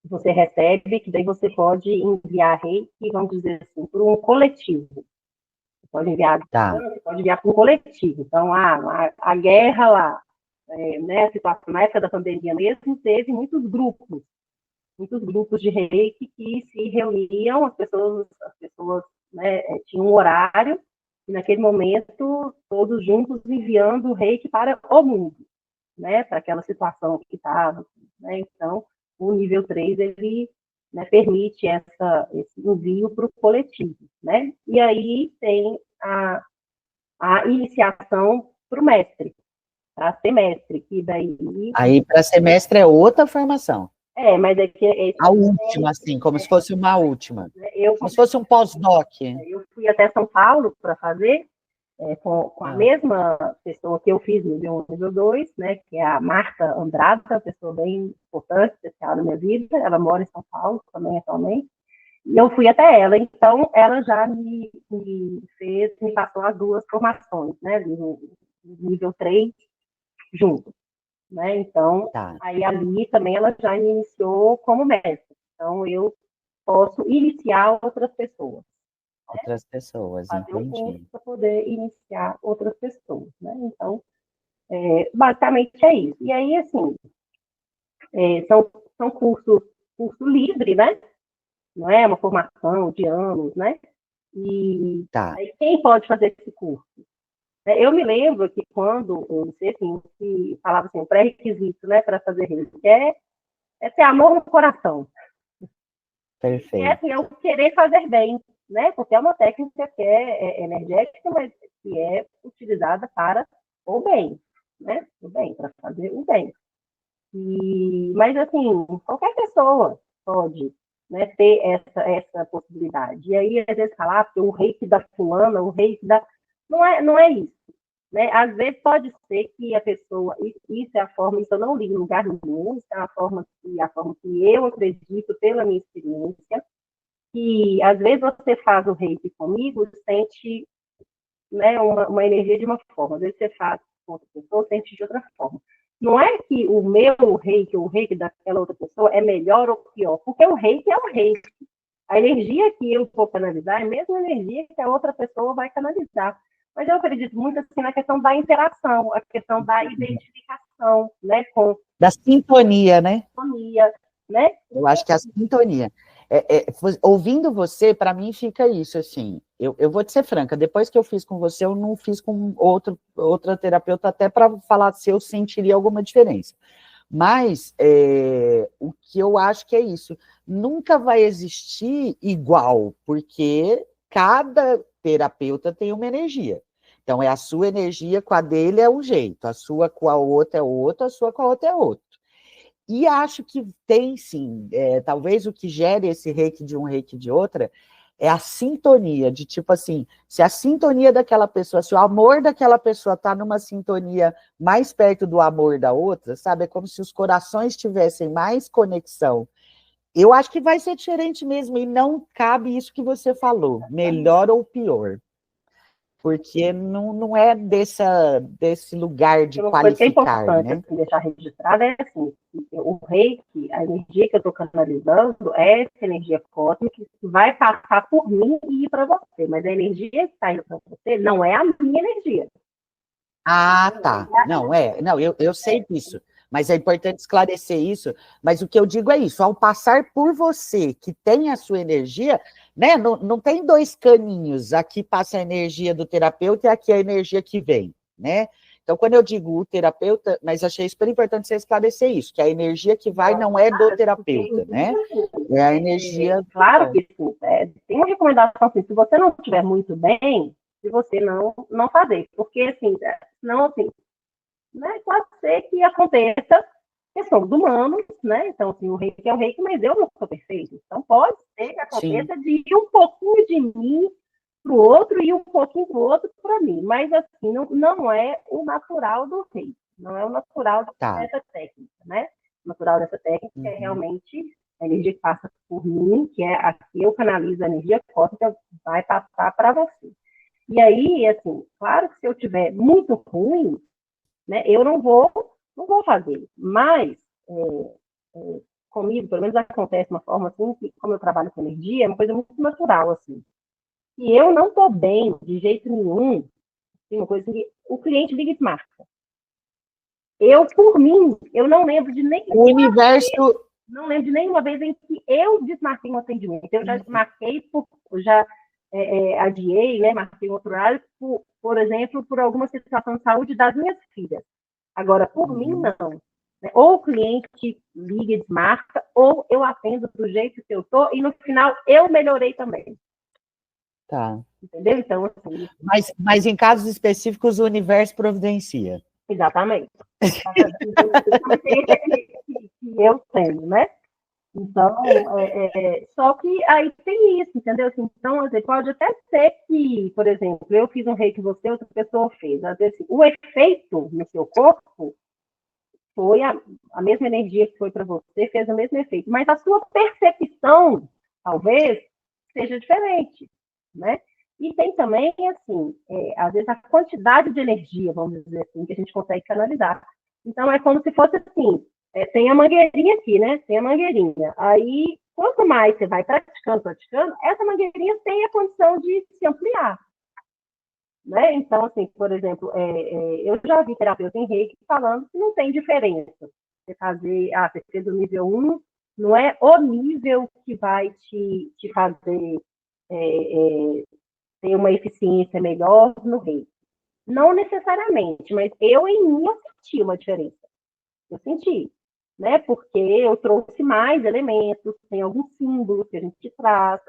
Você recebe, que daí você pode enviar reiki, vamos dizer assim, para um coletivo. Você pode enviar,
Tá.
você pode enviar para um coletivo. Então, a guerra lá, né, a situação na época da pandemia mesmo, teve muitos grupos de reiki que se reuniam, as pessoas né, tinham um horário, e naquele momento, todos juntos enviando o reiki para o mundo, né, para aquela situação que estava. Né? Então, o nível 3 ele né, permite esse envio para o coletivo. Né? E aí tem a iniciação para o mestre, para ser mestre, que daí...
Aí, para semestre é outra formação.
Mas é que é
A última, assim, como se fosse uma última.
eu
Como se fosse um pós-doc.
Eu fui até São Paulo para fazer, com a
Ah,
mesma pessoa que eu fiz nível 1, nível 2, né, que é a Marta Andrada, uma pessoa bem importante, especial na minha vida. Ela mora em São Paulo também atualmente. E eu fui até ela, então ela já me passou as duas formações, né, no nível 3 junto. Né? Então,
tá.
aí ali também ela já me iniciou como mestre. Então, eu posso iniciar outras pessoas.
Outras pessoas,
Fazer o curso
entendi.
para poder iniciar outras pessoas, né? Então, basicamente é isso. E aí, assim, são curso livre, né? Não é uma formação de anos, né? E
Tá.
aí, quem pode fazer esse curso? Eu me lembro que quando, eu não sei assim, que falava assim, o pré-requisito, né, para fazer reiki é ter amor no coração. E assim, é o
Perfeito.
querer fazer bem, né? Porque é uma técnica que é energética, mas que é utilizada para o bem, né? O bem, para fazer o bem. Mas, assim, qualquer pessoa pode né, ter essa possibilidade. E aí, às vezes, falar, porque o reiki da fulana, o reiki da... Não é isso. Né? Às vezes pode ser que a pessoa, isso é a forma, isso eu não li em lugar nenhum, isso é a forma que eu acredito pela minha experiência, que às vezes você faz o reiki comigo, sente né, uma energia de uma forma, às vezes você faz com outra pessoa, sente de outra forma. Não é que o meu reiki ou o reiki daquela outra pessoa é melhor ou pior, porque o reiki é o reiki. A energia que eu vou canalizar é a mesma energia que a outra pessoa vai canalizar. Mas eu acredito muito assim, na questão da interação, a questão da identificação, né, com
Da sintonia, né?
a harmonia, né?
Eu acho que é a sintonia. Ouvindo você, para mim fica isso, assim, eu vou te ser franca, depois que eu fiz com você, eu não fiz com outra terapeuta, até para falar se eu sentiria alguma diferença. Mas o que eu acho que é isso, nunca vai existir igual, porque cada terapeuta tem uma energia. Então, é a sua energia com a dele é um jeito, a sua com a outra é outro, a sua com a outra é outro. E acho que tem, sim, talvez o que gere esse reiki de um, reiki de outra, é a sintonia, de tipo assim, se a sintonia daquela pessoa, se o amor daquela pessoa está numa sintonia mais perto do amor da outra, sabe? É como se os corações tivessem mais conexão. Eu acho que vai ser diferente mesmo, e não cabe isso que você falou, melhor ou pior. Porque não é desse lugar de
Uma coisa que é
qualificar,
importante
né?
assim, deixar registrado é assim, o reiki, a energia que eu estou canalizando é essa energia cósmica que vai passar por mim e ir para você, mas a energia que está indo para você não é a minha energia.
Ah, tá. Não, eu sei disso, mas é importante esclarecer isso. Mas o que eu digo é isso: ao passar por você, que tem a sua energia, né? Não tem dois caninhos, aqui passa a energia do terapeuta e aqui a energia que vem, né? Então, quando eu digo o terapeuta, mas achei super importante você esclarecer isso, que a energia que vai não é do terapeuta, né? É a energia.
Claro que sim. Tem uma recomendação assim, se você não estiver muito bem, se você não fazer, porque assim, não assim, né, pode ser que aconteça, que somos humanos, né? Então, assim, o reiki é o reiki, mas eu não sou perfeito. Então, pode ser que
Sim,
aconteça de ir um pouquinho de mim para o outro e um pouquinho para o outro para mim. Mas, assim, não é o natural do reiki. Não é o natural
tá.
dessa técnica, né? O natural dessa técnica é
Uhum.
realmente a energia que passa por mim, que é aqui eu canalizo a energia cósmica, vai passar para você. E aí, assim, claro que se eu tiver muito ruim, né, eu não vou fazer. Mas, comigo, pelo menos acontece de uma forma assim, que como eu trabalho com energia, é uma coisa muito natural, assim. E eu não estou bem de jeito nenhum, assim, uma coisa que o cliente liga e marca. Eu, por mim, eu
O universo.
não lembro de nenhuma vez em que eu desmarquei um atendimento. Eu já marquei, já adiei, né, marquei um outro horário, por exemplo, por alguma situação de saúde das minhas filhas. Agora, por mim,
Uhum.
não. Ou o cliente liga e desmarca, ou eu atendo do jeito que eu estou, e no final eu melhorei também.
Tá.
Entendeu? Então, assim,
Mas em casos específicos, o universo providencia.
exatamente. Então, que eu tenho, né? Então, só que aí tem isso, entendeu? Assim, então, assim, pode até ser que, por exemplo, eu fiz um reiki você, outra pessoa fez. Às vezes, o efeito no seu corpo foi a mesma energia que foi para você, fez o mesmo efeito, mas a sua percepção, talvez, seja diferente, né? E tem também, assim, às vezes a quantidade de energia, vamos dizer assim, que a gente consegue canalizar. Então, é como se fosse assim, tem a mangueirinha aqui, né? Tem a mangueirinha. Aí, quanto mais você vai praticando, essa mangueirinha tem a condição de se ampliar. Né? Então, assim, por exemplo, eu já vi terapeuta em reiki falando que não tem diferença. Você fez o nível 1, não é o nível que vai te fazer ter uma eficiência melhor no reiki. Não necessariamente, mas em mim eu senti uma diferença. Eu senti, né? Porque eu trouxe mais elementos, tem alguns símbolos que a gente traz,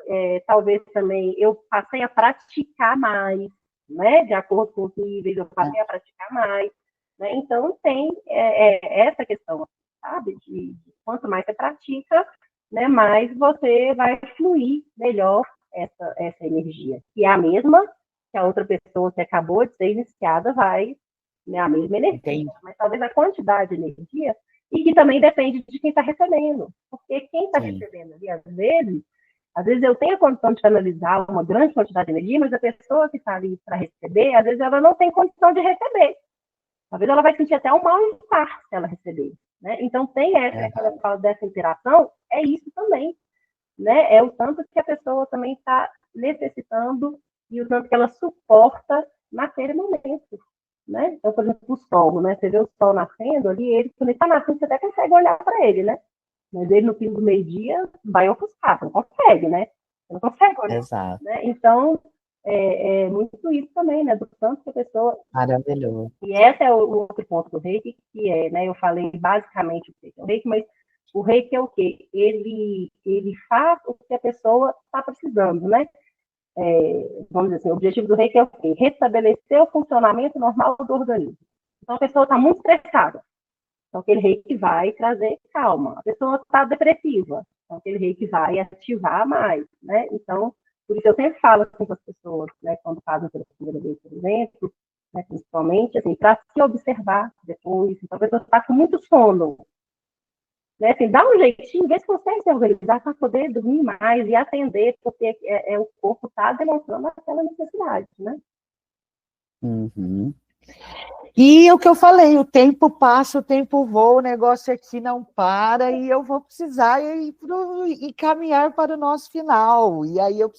talvez também eu passei a praticar mais, né? De acordo com os níveis, eu passei a praticar mais, né? Então tem essa questão, sabe? De quanto mais você pratica, né? Mais você vai fluir melhor essa energia, que é a mesma que a outra pessoa que acabou de ser iniciada vai, né, a mesma energia,
Entendi.
mas talvez a quantidade de energia, e que também depende de quem está recebendo. Porque quem está
Sim.
recebendo ali, às vezes eu tenho a condição de canalizar uma grande quantidade de energia, mas a pessoa que está ali para receber, às vezes ela não tem condição de receber. Às vezes ela vai sentir até um mal-estar se ela receber. Né? Então, tem quando eu falo dessa interação, é isso também. Né? É o tanto que a pessoa também está necessitando e o tanto que ela suporta naquele momento. Né? Então, por exemplo, o sol, né? Você vê o sol nascendo ali, ele, quando ele está nascendo, você até consegue olhar para ele, né? Mas ele, no fim do meio-dia, vai ofuscar, você não consegue, né? Você não consegue olhar.
Exato.
Né? Então, é muito isso também, né? Do tanto que a pessoa.
Maravilhoso.
E esse é o outro ponto do reiki, que né? Eu falei basicamente o que é o reiki, mas o reiki é o quê? Ele faz o que a pessoa está precisando, né? Vamos dizer assim, o objetivo do reiki é o quê? Restabelecer o funcionamento normal do organismo. Então, a pessoa está muito estressada. Então, aquele reiki vai trazer calma. A pessoa está depressiva, então aquele reiki vai ativar mais, né? Então, por isso eu sempre falo assim, com as pessoas, né, quando fazem pela primeira vez, por exemplo, né, principalmente, assim, para se observar depois. Então, a pessoa está com muito sono, né? Assim, dá um jeitinho, vê se consegue se organizar para poder dormir mais e atender, porque o corpo está demonstrando aquela necessidade, né?
Uhum. E o que eu falei, o tempo passa, o tempo voa, o negócio aqui não para e eu vou precisar ir caminhar para o nosso final. E aí eu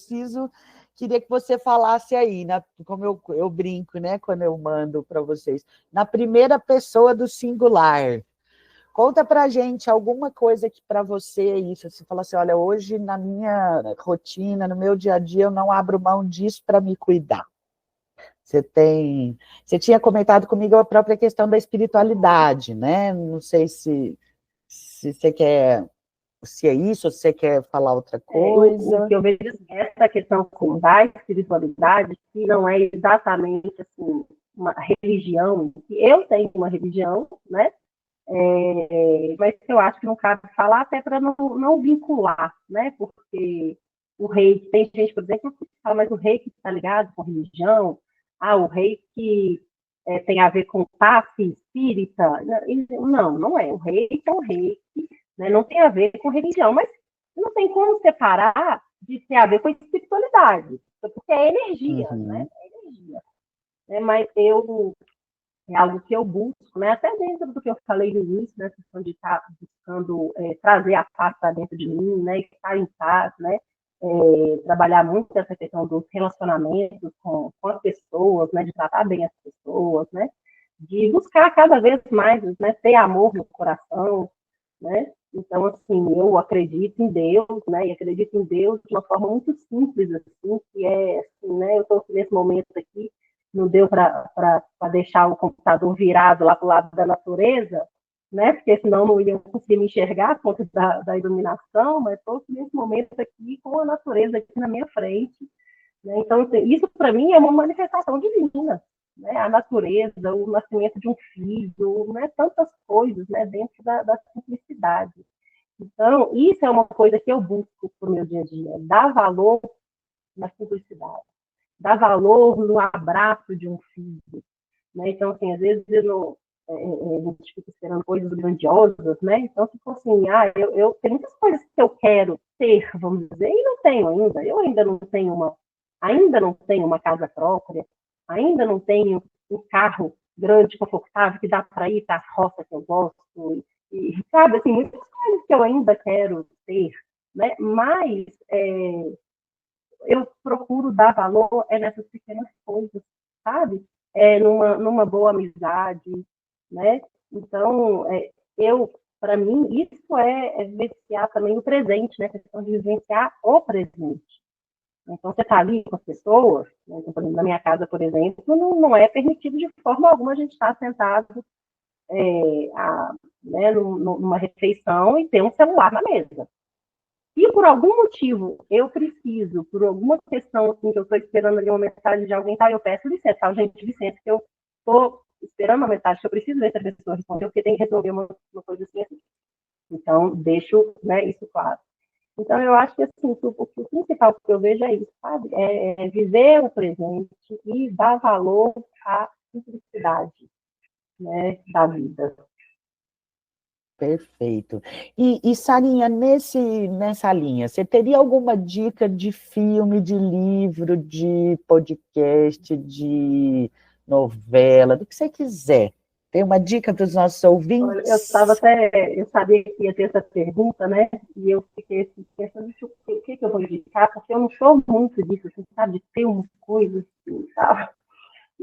queria que você falasse aí, como eu brinco, né, quando eu mando para vocês, na primeira pessoa do singular. Conta para gente alguma coisa que para você é isso. Você fala assim, olha, hoje na minha rotina, no meu dia a dia, eu não abro mão disso para me cuidar. Você tinha comentado comigo a própria questão da espiritualidade, né? Não sei se você quer, se é isso, ou se você quer falar outra
O
coisa.
que eu vejo essa questão assim, da espiritualidade, que não é exatamente assim, uma religião, que eu tenho uma religião, né? Mas eu acho que não cabe falar até para não vincular, né? Porque o reiki, tem gente, por exemplo, que fala, mas o reiki está ligado com religião, o reiki tem a ver com passe espírita. Não, não é. O reiki é um reiki, né? Não tem a ver com religião, mas não tem como separar de ter a ver com espiritualidade, porque é energia, né?
Uhum.
É energia. Mas é algo que eu busco, né? Até dentro do que eu falei no início, né? A questão de estar buscando trazer a paz para dentro de mim, né? Estar em paz, né? Trabalhar muito essa questão dos relacionamentos com as pessoas, né? De tratar bem as pessoas, né? De buscar cada vez mais, né? Ter amor no coração, né? Então, assim, eu acredito em Deus, né? E acredito em Deus de uma forma muito simples, assim, que é, assim, né? Eu estou nesse momento aqui, não deu para deixar o computador virado lá para o lado da natureza, né? Porque senão não iam conseguir me enxergar por conta da iluminação, mas estou nesse momento aqui com a natureza aqui na minha frente, né? Então, isso para mim é uma manifestação divina, né? A natureza, o nascimento de um filho, né? Tantas coisas, né? Dentro da simplicidade. Então, isso é uma coisa que eu busco para o meu dia a dia, dar valor na simplicidade, dar valor no abraço de um filho, né? Então, assim, às vezes eu não, a gente fica esperando coisas grandiosas, né? Então, tipo assim, eu tem muitas coisas que eu quero ter, vamos dizer, e não tenho ainda. Eu ainda não tenho uma casa própria, ainda não tenho um carro grande, confortável, que dá para ir para as roças que eu gosto, sabe, assim, muitas coisas que eu ainda quero ter, né? Mas eu procuro dar valor nessas pequenas coisas, sabe? Numa boa amizade, né? Então, para mim, isso é vivenciar também o presente, né? A questão de vivenciar o presente. Então, você está ali com as pessoas, né? Então, por exemplo, na minha casa, por exemplo, não é permitido de forma alguma a gente estar sentado né, numa refeição e ter um celular na mesa. Se por algum motivo eu preciso, por alguma questão assim, que eu estou esperando ali uma mensagem de alguém, eu peço licença, gente, licença, que eu estou esperando uma mensagem, que eu preciso ver se a pessoa respondeu, porque tem que resolver uma coisa assim. Então, deixo, né, isso claro. Então, eu acho que assim, o principal que eu vejo é isso, sabe? É viver o presente e dar valor à simplicidade, né, da vida.
Perfeito. E Sarinha, nessa linha, você teria alguma dica de filme, de livro, de podcast, de novela, do que você quiser? Tem uma dica para os nossos
Olha,
ouvintes?
eu sabia que ia ter essa pergunta, né? E eu fiquei assim, pensando o que eu vou indicar, porque eu não sou muito disso, assim, sabe, de ter umas coisas assim, sabe?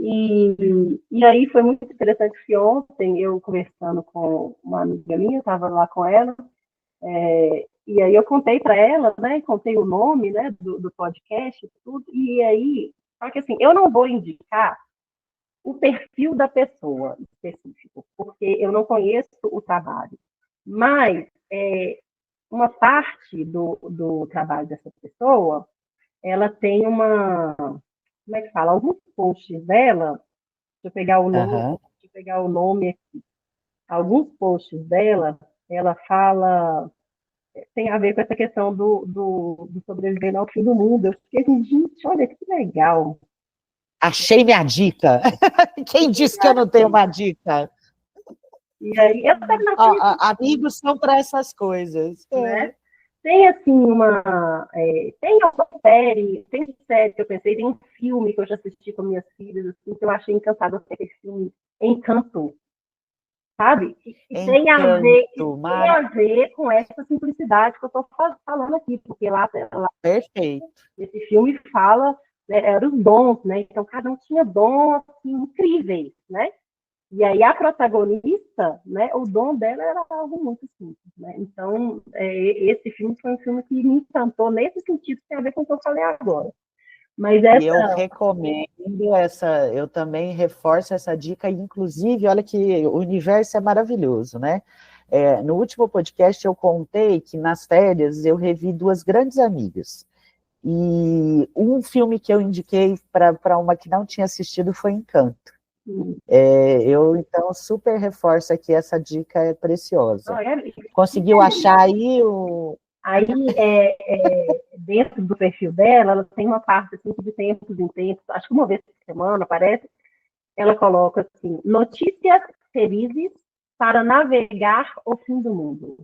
E aí foi muito interessante que ontem eu conversando com uma amiga minha, estava lá com ela, e aí eu contei para ela, né? Contei o nome, né, do podcast e tudo, e aí, só que assim, eu não vou indicar o perfil da pessoa específico, porque eu não conheço o trabalho. Mas uma parte do trabalho dessa pessoa, ela tem como é que fala? Alguns posts dela, deixa eu pegar o nome,
Aham.
deixa eu pegar o nome aqui. alguns posts dela, ela fala, tem a ver com essa questão do sobreviver ao fim do mundo. Eu fiquei assim, gente, olha que legal.
Achei minha dica. Quem disse que eu não tenho uma dica?
E aí, eu também não tenho,
Amigos são para essas coisas.
né? Tem, assim, tem uma série, tem série que eu pensei, tem um filme que eu já assisti com minhas filhas, assim, que eu achei encantador, aquele filme Encanto, sabe? E tem a ver com essa simplicidade que eu estou falando aqui, porque lá
Perfeito.
esse filme fala, né, eram os dons, né? Então, cada um tinha dons assim, incríveis, né? E aí a protagonista, né, o dom dela era algo muito simples, né? Então, esse filme foi um filme que me encantou nesse sentido, que tem a ver com o que eu falei agora. Mas
E eu recomendo eu também reforço essa dica, inclusive, olha que o universo é maravilhoso, né? No último podcast eu contei que nas férias eu revi duas grandes amigas. E um filme que eu indiquei para uma que não tinha assistido foi Encanto. Eu, então, super reforço aqui, essa dica é preciosa. Conseguiu achar aí o...
Aí, dentro do perfil dela, ela tem uma parte assim, de tempos em tempos, acho que uma vez por semana, parece, ela coloca assim, notícias felizes para navegar o fim do mundo.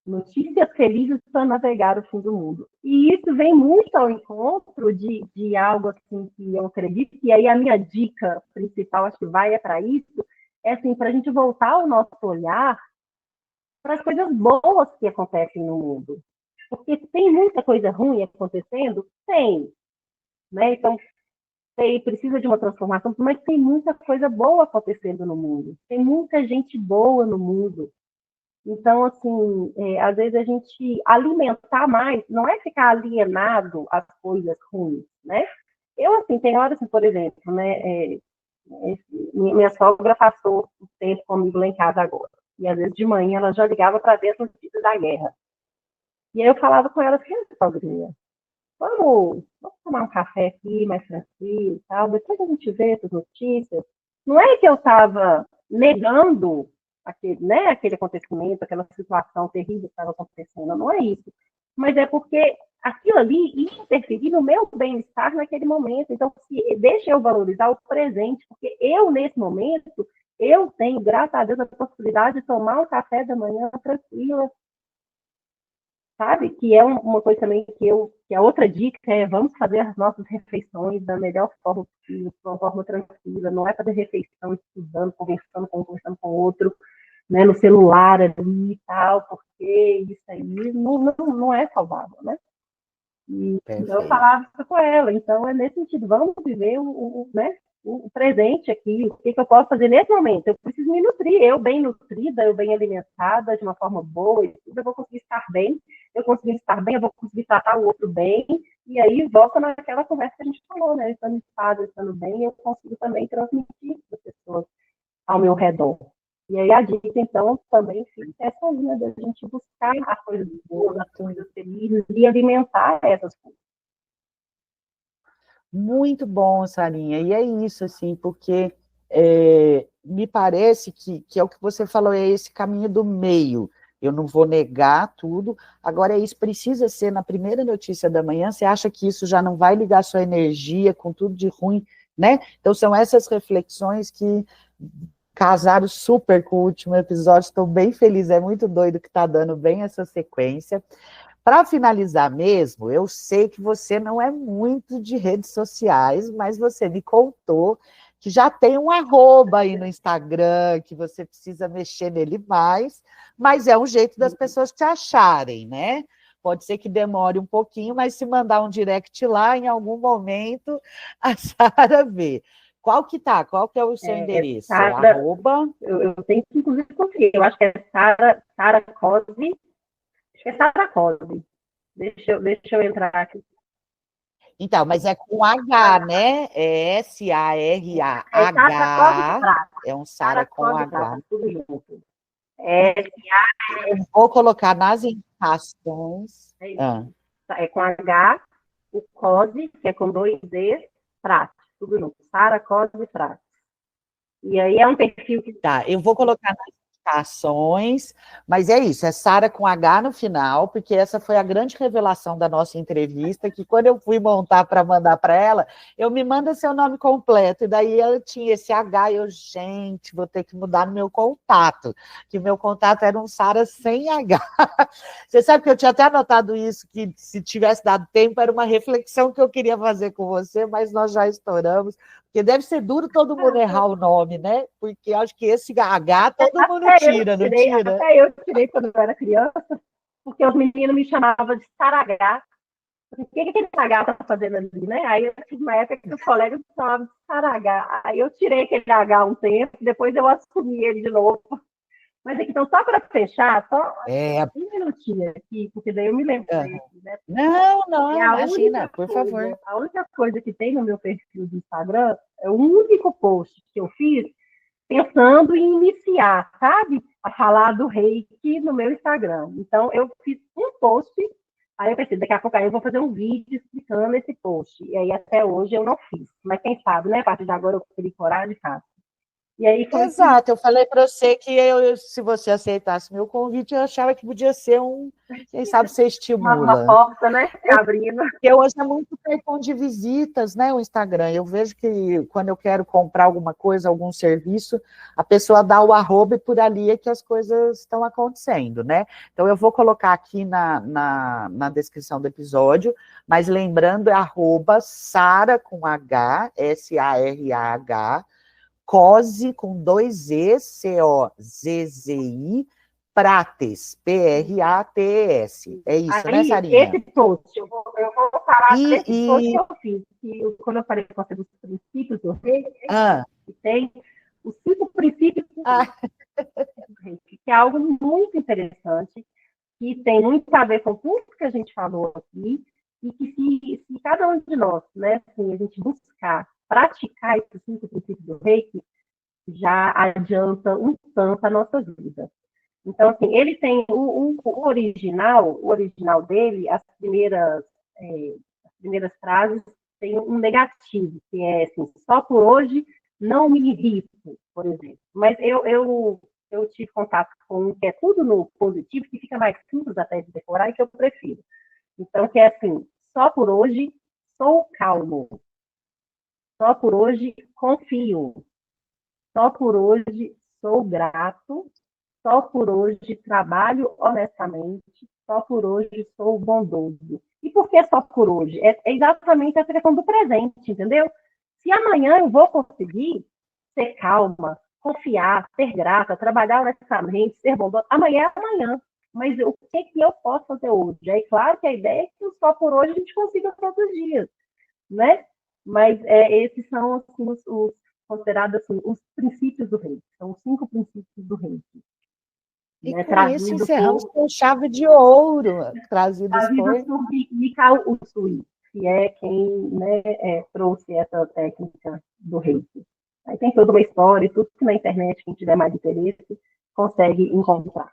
Notícias felizes para navegar o fim do mundo. E isso vem muito ao encontro de algo assim que eu acredito, e aí a minha dica principal, acho que vai para isso, é assim, para a gente voltar o nosso olhar para as coisas boas que acontecem no mundo. Porque tem muita coisa ruim acontecendo? Tem. Né? Então, precisa de uma transformação, mas tem muita coisa boa acontecendo no mundo. Tem muita gente boa no mundo. Então, assim, às vezes a gente alimentar mais, não é ficar alienado às coisas ruins, né? Eu, assim, tem horas, assim, por exemplo, né? Minha sogra passou um tempo comigo lá em casa agora. E às vezes de manhã ela já ligava para ver as notícias da guerra. E aí eu falava com ela assim, sogrinha, vamos tomar um café aqui, mais tranquilo e tal, depois a gente vê essas notícias. Não é que eu estava negando aquele acontecimento, aquela situação terrível que estava acontecendo, não é isso. Mas é porque aquilo ali ia interferir no meu bem-estar naquele momento. Então, deixa eu valorizar o presente, porque eu, nesse momento, eu tenho, graças a Deus, a possibilidade de tomar um café da manhã tranquila, sabe? Que é uma coisa também que a outra dica é vamos fazer as nossas refeições da melhor forma possível, de uma forma tranquila, não é fazer refeição estudando, conversando com o outro, né, no celular ali e tal, porque isso aí não é saudável, né? E eu falava isso com ela, então é nesse sentido, vamos viver né, o presente aqui, o que eu posso fazer nesse momento? Eu preciso me nutrir, eu bem nutrida, eu bem alimentada, de uma forma boa, eu vou conseguir estar bem, eu conseguir estar bem, eu vou conseguir tratar o outro bem, e aí volta naquela conversa que a gente falou, né? Estando estável, estando bem, eu consigo também transmitir para as pessoas ao meu redor. E aí a dica, então, também fica essa linha da gente buscar as coisas boas, as coisas felizes e alimentar essas coisas.
Muito bom, Sarinha. E é isso, assim, porque me parece que é o que você falou, é esse caminho do meio. Eu não vou negar tudo. Agora, isso precisa ser na primeira notícia da manhã. Você acha que isso já não vai ligar sua energia com tudo de ruim, né? Então, são essas reflexões que casaram super com o último episódio. Estou bem feliz, é muito doido que está dando bem essa sequência. Para finalizar mesmo, eu sei que você não é muito de redes sociais, mas você me contou que já tem um arroba aí no Instagram, que você precisa mexer nele mais, mas é um jeito das pessoas te acharem, né? Pode ser que demore um pouquinho, mas se mandar um direct lá, em algum momento, a Sara vê. Qual que tá? Qual que é o seu endereço?
Sara, eu tenho que, inclusive, conferir. Eu acho que é Sara Cose. Acho que é Sara Cose. Deixa eu entrar aqui.
Então, mas é com H, né? É S-A-R-A-H. É um Sara com H.
Tudo junto.
Eu vou colocar nas indicações.
É com H, o Cose, que é com 2 D, Prate. Tudo junto. Sara Cose Prate. E aí é um perfil que...
Tá, eu vou colocar nas indicações, mas é isso, é Sara com H no final, porque essa foi a grande revelação da nossa entrevista, que quando eu fui montar para mandar para ela, eu me manda seu nome completo, e daí ela tinha esse H, e eu, gente, vou ter que mudar no meu contato, que o meu contato era um Sara sem H. Você sabe que eu tinha até anotado isso, que se tivesse dado tempo, era uma reflexão que eu queria fazer com você, mas nós já estouramos. Porque deve ser duro todo mundo errar o nome, né? Porque acho que esse H todo mundo tira, não tira?
Até eu tirei quando eu era criança, porque os meninos me chamavam de Saragá. O que aquele H tá fazendo ali, né? Aí eu tive uma época que os colegas me chamavam de Saragá. Aí eu tirei aquele H um tempo, depois eu assumi ele de novo. Mas aqui, então, só para fechar, só um minutinho aqui, porque daí eu me lembrei. Né?
Não, imagina, por favor.
A única coisa que tem no meu perfil do Instagram é o único post que eu fiz pensando em iniciar, sabe? A falar do reiki no meu Instagram. Então, eu fiz um post, aí eu pensei, daqui a pouco aí eu vou fazer um vídeo explicando esse post. E aí, até hoje, eu não fiz. Mas quem sabe, né? A partir de agora, eu teria coragem de fazer. E aí foi
Exato, eu falei para você que se você aceitasse meu convite, eu achava que podia ser quem sabe você estimula.
Uma porta, né, abrindo.
Porque hoje é muito cartão de visitas, né, o Instagram. Eu vejo que quando eu quero comprar alguma coisa, algum serviço, a pessoa dá o arroba e por ali é que as coisas estão acontecendo, né? Então eu vou colocar aqui na descrição do episódio, mas lembrando, é arroba Sara com H, Sarah, Cozzi com 2 E, Cozzi, Prates, Prates. É isso,
aí,
né, Sarinha?
Esse post, eu vou parar nesse post que eu fiz. Quando eu falei com você dos princípios do rei, que tem os 5 princípios do rei, que é algo muito interessante, que tem muito a ver com tudo que a gente falou aqui, e que se cada um de nós, né, assim, a gente buscar praticar esses 5 princípios do reiki, já adianta um tanto a nossa vida. Então, assim, ele tem o original dele, as primeiras frases, tem um negativo, que é assim, só por hoje não me irrito, por exemplo. Mas eu tive contato com um que é tudo no positivo, que fica mais simples até de decorar e que eu prefiro. Então, que é assim, só por hoje sou calmo, só por hoje confio, só por hoje sou grato, só por hoje trabalho honestamente, só por hoje sou bondoso. E por que só por hoje? É exatamente essa questão do presente, entendeu? Se amanhã eu vou conseguir ser calma, confiar, ser grata, trabalhar honestamente, ser bondoso, amanhã é amanhã. Mas o que eu posso fazer hoje? É claro que a ideia é que só por hoje a gente consiga todos os dias, né? Mas esses são assim, os considerados assim, os princípios do reiki. São os 5 princípios do reiki.
E com isso encerramos com chave de ouro, trazidos
por Mikao Usui, que é quem, né, trouxe essa técnica do reiki. Aí tem toda uma história, tudo que na internet, quem tiver mais interesse, consegue encontrar.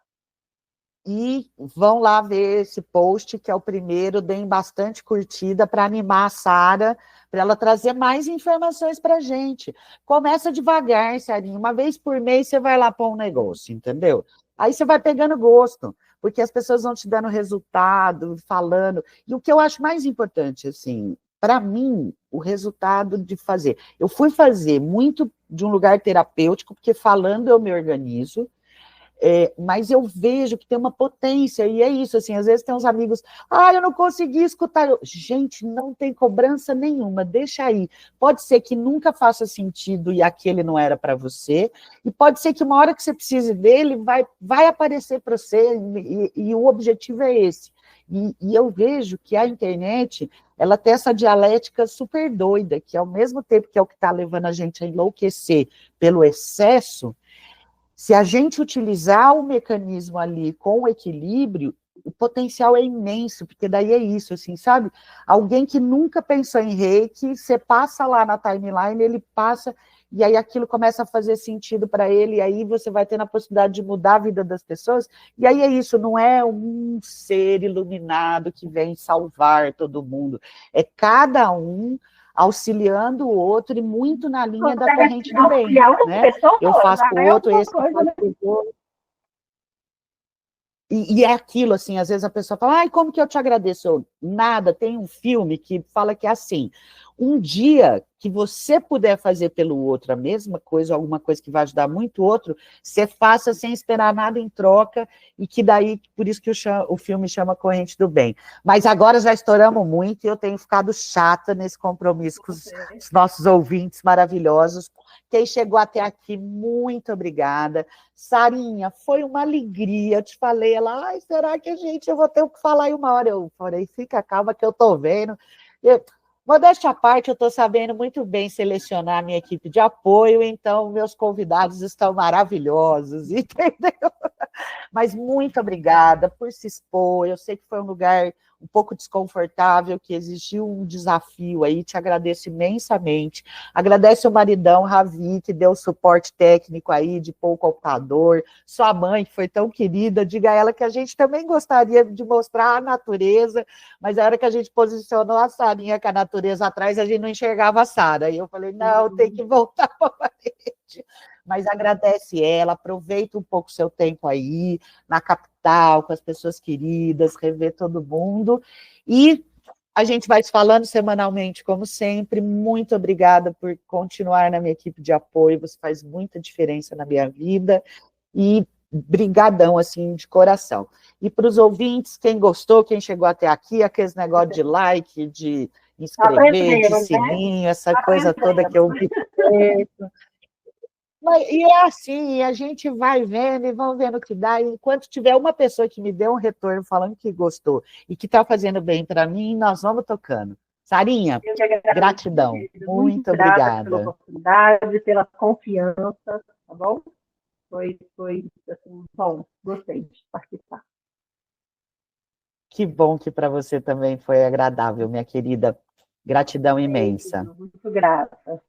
E vão lá ver esse post, que é o primeiro, deem bastante curtida para animar a Sara, para ela trazer mais informações para a gente. Começa devagar, Sarinha, uma vez por mês você vai lá pôr um negócio, entendeu? Aí você vai pegando gosto, porque as pessoas vão te dando resultado, falando. E o que eu acho mais importante, assim, para mim, o resultado de fazer. Eu fui fazer muito de um lugar terapêutico, porque falando eu me organizo, mas eu vejo que tem uma potência, e é isso, assim, às vezes tem uns amigos, eu não consegui escutar. Gente, não tem cobrança nenhuma, deixa aí. Pode ser que nunca faça sentido e aquele não era para você, e pode ser que uma hora que você precise dele, vai aparecer para você, e o objetivo é esse. E eu vejo que a internet, ela tem essa dialética super doida, que ao mesmo tempo que é o que está levando a gente a enlouquecer pelo excesso, se a gente utilizar o mecanismo ali com o equilíbrio, o potencial é imenso, porque daí é isso, assim, sabe? Alguém que nunca pensou em reiki, você passa lá na timeline, ele passa, e aí aquilo começa a fazer sentido para ele, e aí você vai tendo a possibilidade de mudar a vida das pessoas, e aí é isso, não é um ser iluminado que vem salvar todo mundo, é cada um auxiliando o outro e muito na linha da
Consegue
corrente do bem,
auxiliar outra
né?
pessoa,
Eu faço
já
para o
é
outro,
alguma
esse
coisa,
faz
né?
para o outro. E é aquilo, assim, às vezes a pessoa fala, ai, como que eu te agradeço? Eu, nada, tem um filme que fala que é assim, um dia que você puder fazer pelo outro a mesma coisa, alguma coisa que vai ajudar muito o outro, você faça sem esperar nada em troca, e que daí, por isso que o filme chama Corrente do Bem. Mas agora já estouramos muito, e eu tenho ficado chata nesse compromisso com os nossos ouvintes maravilhosos. Quem chegou até aqui, muito obrigada. Sarinha, foi uma alegria, eu te falei, ela, ai, será que eu vou ter o que falar em uma hora? Eu falei, fica calma que eu tô vendo. Modéstia à parte, eu estou sabendo muito bem selecionar a minha equipe de apoio, então meus convidados estão maravilhosos, entendeu? Mas muito obrigada por se expor. Eu sei que foi um lugar um pouco desconfortável, que exigiu um desafio aí. Te agradeço imensamente. Agradece o maridão, Ravi, que deu suporte técnico aí de pôr o computador. Sua mãe, que foi tão querida, diga a ela que a gente também gostaria de mostrar a natureza, mas a hora que a gente posicionou a Sarinha com a natureza atrás, a gente não enxergava a Sara. E eu falei, não, tem que voltar para a parede. Mas agradece ela, aproveita um pouco o seu tempo aí, na capital, com as pessoas queridas, rever todo mundo. E a gente vai se falando semanalmente, como sempre. Muito obrigada por continuar na minha equipe de apoio, você faz muita diferença na minha vida. E brigadão, assim, de coração. E para os ouvintes, quem gostou, quem chegou até aqui, aqueles negócio de like, de inscrever, de
Aprenderam, né?
sininho, essa coisa toda que
Aprenderam.
eu vi. E é assim, a gente vai vendo e vamos vendo o que dá. E enquanto tiver uma pessoa que me dê um retorno falando que gostou e que está fazendo bem para mim, nós vamos tocando. Sarinha,
Eu que agradeço,
gratidão.
muito
Muito
grata pela
obrigada.
oportunidade, pela confiança, tá bom? Foi assim, bom, gostei de participar.
Que bom que para você também foi agradável, minha querida. Gratidão imensa.
Muito grata.